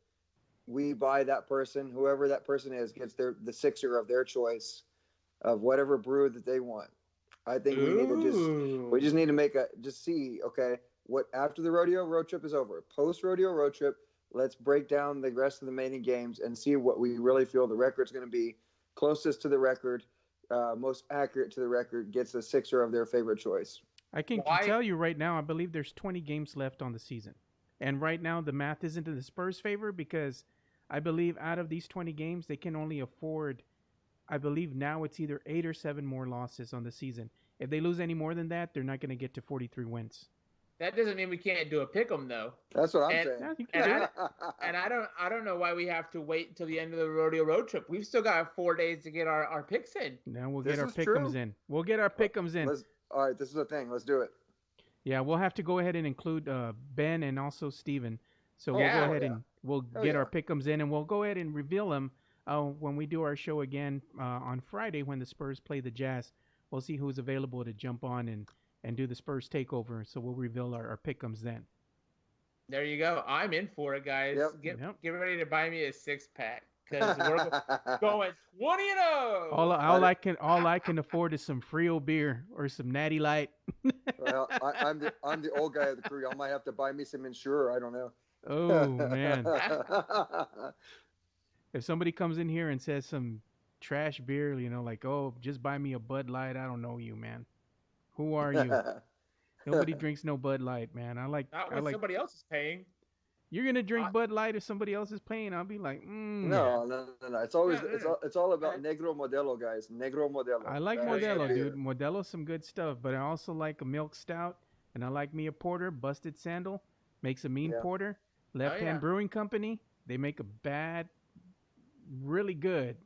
we buy that person, whoever that person is, gets the sixer of their choice of whatever brew that they want. I think we just need to see, okay, what after the rodeo road trip is over, post rodeo road trip, let's break down the rest of the remaining games and see what we really feel the record's going to be. Closest to the record, most accurate to the record, gets the sixer of their favorite choice. I can tell you right now, I believe there's 20 games left on the season. And right now, the math isn't in the Spurs' favor because I believe out of these 20 games, they can only afford, I believe now it's either 8 or 7 more losses on the season. If they lose any more than that, they're not going to get to 43 wins. That doesn't mean we can't do a pick'em though. That's what I'm saying. And I don't know why we have to wait until the end of the rodeo road trip. We've still got 4 days to get our picks in. Now we'll get our pick'ems in. We'll get our pick'ems in. All right, this is the thing. Let's do it. Yeah, we'll have to go ahead and include Ben and also Steven. So we'll go ahead and we'll get our pick'ems in, and we'll go ahead and reveal them when we do our show again on Friday when the Spurs play the Jazz. We'll see who's available to jump on and do the Spurs takeover. So we'll reveal our pick'ems then. There you go. I'm in for it, guys. Get ready to buy me a 6-pack because we're going 20-0. All I can afford is some Frio beer or some Natty Light. Well, I'm the old guy of the crew. I might have to buy me some Ensure. I don't know. Oh man! If somebody comes in here and says some trash beer, like, oh, just buy me a Bud Light, I don't know you, man. Who are you? Nobody drinks no Bud Light, man. Not when somebody else is paying. You're gonna drink Bud Light if somebody else is paying. I'll be like, No. It's always it's all about Negro Modelo, guys. Negro Modelo. I like Modelo, dude. Modelo's some good stuff, but I also like a milk stout, and I like me a porter. Busted Sandal makes a mean porter. Left Hand Brewing Company, they make a bad, really good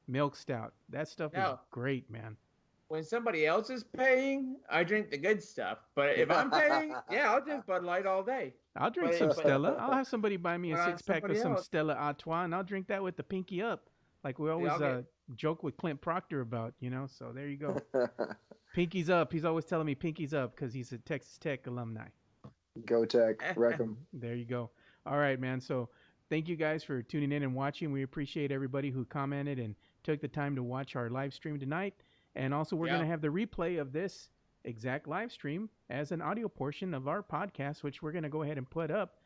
milk stout. That stuff is great, man. When somebody else is paying, I drink the good stuff. But if I'm paying, I'll drink Bud Light all day. I'll drink some Stella. I'll have somebody buy me a 6-pack of some Stella Artois, and I'll drink that with the pinky up, like we always joke with Clint Proctor about, So there you go. Pinky's up. He's always telling me pinky's up because he's a Texas Tech alumni. Go Tech. Wreck 'em. There you go. All right, man. So thank you guys for tuning in and watching. We appreciate everybody who commented and took the time to watch our live stream tonight. And also, we're going to have the replay of this exact live stream as an audio portion of our podcast, which we're going to go ahead and put up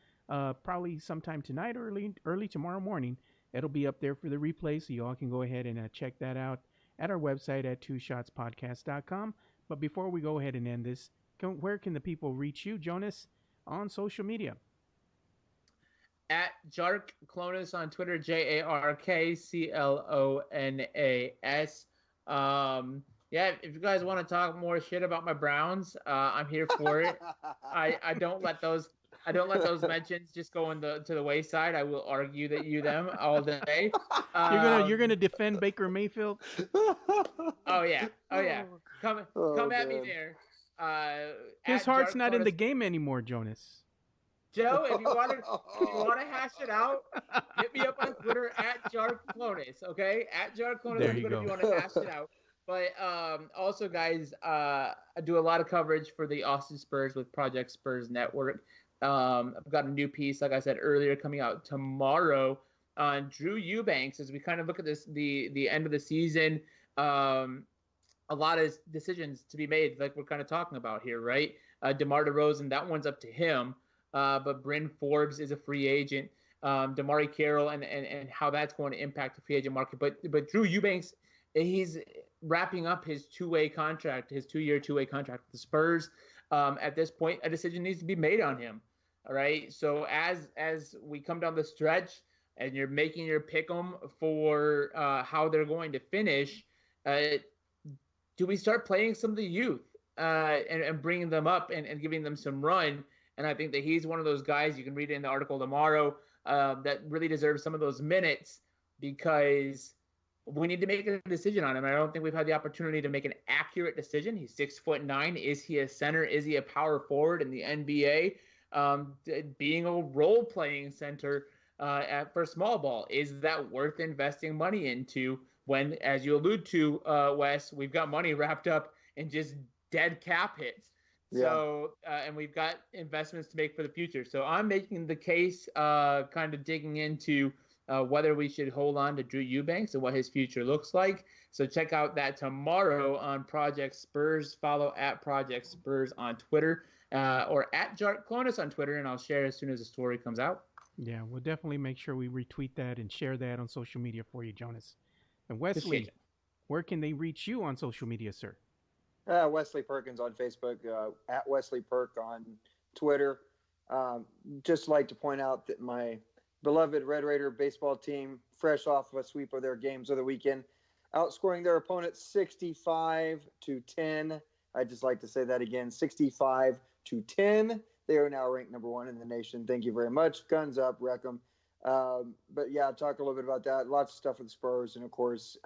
probably sometime tonight or early tomorrow morning. It'll be up there for the replay, so you all can go ahead and check that out at our website at twoshotspodcast.com. But before we go ahead and end this, where can the people reach you, Jonas, on social media? At Jark Clonas on Twitter, JarkClonas. Yeah, if you guys want to talk more shit about my Browns, I'm here for it. I don't let those mentions just go to the wayside. I will argue that them all day. You're gonna defend Baker Mayfield? Oh yeah, oh yeah. Come at me man. there. His At heart's not in the Jark game anymore, Jonas. Joe, if you want to hash it out, hit me up on Twitter at Jarclonis, okay? At Jarclonis There on you Twitter go. if you want to hash it out. But also, guys, I do a lot of coverage for the Austin Spurs with Project Spurs Network. I've got a new piece, like I said earlier, coming out tomorrow on Drew Eubanks as we kind of look at the end of the season. A lot of decisions to be made, like we're kind of talking about here, right? DeMar DeRozan, that one's up to him. But Bryn Forbes is a free agent. DeMarre Carroll and how that's going to impact the free agent market. But Drew Eubanks, he's wrapping up his two-year 2-way contract with the Spurs. At this point, a decision needs to be made on him. All right. So as we come down the stretch and you're making your pick 'em for how they're going to finish, do we start playing some of the youth and bringing them up and giving them some run? And I think that he's one of those guys, you can read it in the article tomorrow, that really deserves some of those minutes because we need to make a decision on him. I don't think we've had the opportunity to make an accurate decision. He's 6'9". Is he a center? Is he a power forward in the NBA? Being a role-playing center for small ball, is that worth investing money into when, as you allude to, Wes, we've got money wrapped up in just dead cap hits? Yeah. So, and we've got investments to make for the future. So I'm making the case, kind of digging into whether we should hold on to Drew Eubanks and what his future looks like. So check out that tomorrow on Project Spurs. Follow at Project Spurs on Twitter or at Jarclonis on Twitter, and I'll share as soon as the story comes out. Yeah, we'll definitely make sure we retweet that and share that on social media for you, Jonas. And Wesley, where can they reach you on social media, sir? Wesley Perkins on Facebook, at Wesley Perk on Twitter. Just like to point out that my beloved Red Raider baseball team, fresh off of a sweep of their games of the weekend, outscoring their opponents 65-10. I'd just like to say that again, 65-10. They are now ranked number 1 in the nation. Thank you very much. Guns up, wreck them. But yeah, talk a little bit about that. Lots of stuff with the Spurs, and of course,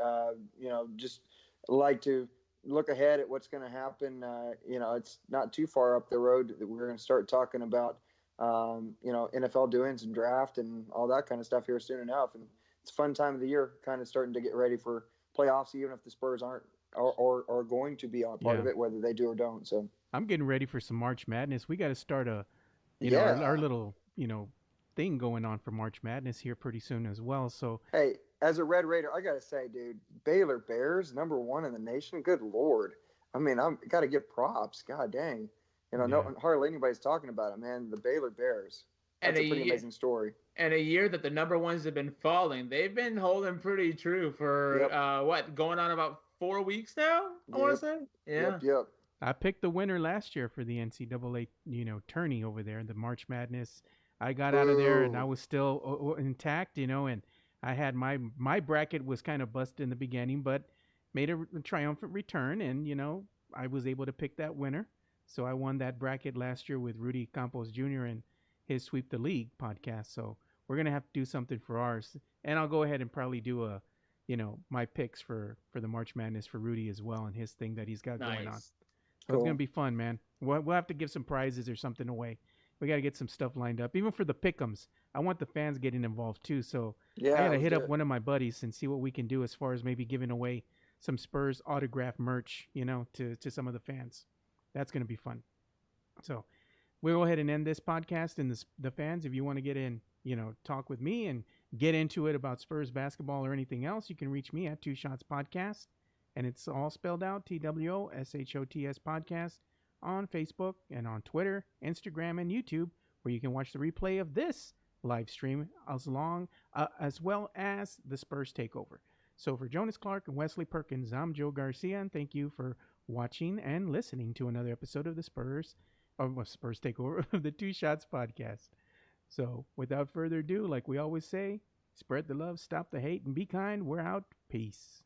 just like to look ahead at what's going to happen. It's not too far up the road that we're going to start talking about, NFL doings and draft and all that kind of stuff here soon enough. And it's a fun time of the year, kind of starting to get ready for playoffs, even if the Spurs aren't or going to be a part of it, whether they do or don't. So I'm getting ready for some March Madness. We got to start our little, thing going on for March Madness here pretty soon as well. So hey, as a Red Raider, I gotta say, dude, Baylor Bears, number 1 in the nation. Good Lord. I mean, I'm gotta give props. God dang. Hardly anybody's talking about it, man. The Baylor Bears. That's a pretty amazing story. And a year that the number ones have been falling. They've been holding pretty true for going on about 4 weeks now, I want to say. Yeah. Yep. I picked the winner last year for the NCAA, tourney over there, the March Madness. I got out of there and I was still intact, and I had my bracket was kind of busted in the beginning, but made a triumphant return, and I was able to pick that winner. So I won that bracket last year with Rudy Campos Jr. and his Sweep the League podcast. So we're gonna have to do something for ours, and I'll go ahead and probably do my picks for the March Madness for Rudy as well and his thing that he's got going on. So It's gonna be fun, man. We'll have to give some prizes or something away. We got to get some stuff lined up, even for the pick'ems. I want the fans getting involved too. So I got to hit up one of my buddies and see what we can do as far as maybe giving away some Spurs autograph merch, to some of the fans. That's going to be fun. So we'll go ahead and end this podcast. And the fans, if you want to get in, talk with me and get into it about Spurs basketball or anything else, you can reach me at 2 Shots Podcast. And it's all spelled out, TWOSHOTS Podcast, on Facebook and on Twitter, Instagram, and YouTube, where you can watch the replay of this live stream as well as the Spurs Takeover. So for Jonas Clark and Wesley Perkins, I'm Joe Garcia, and thank you for watching and listening to another episode of the Spurs Takeover of the 2 Shots Podcast. So without further ado, like we always say, spread the love, stop the hate, and be kind. We're out. Peace.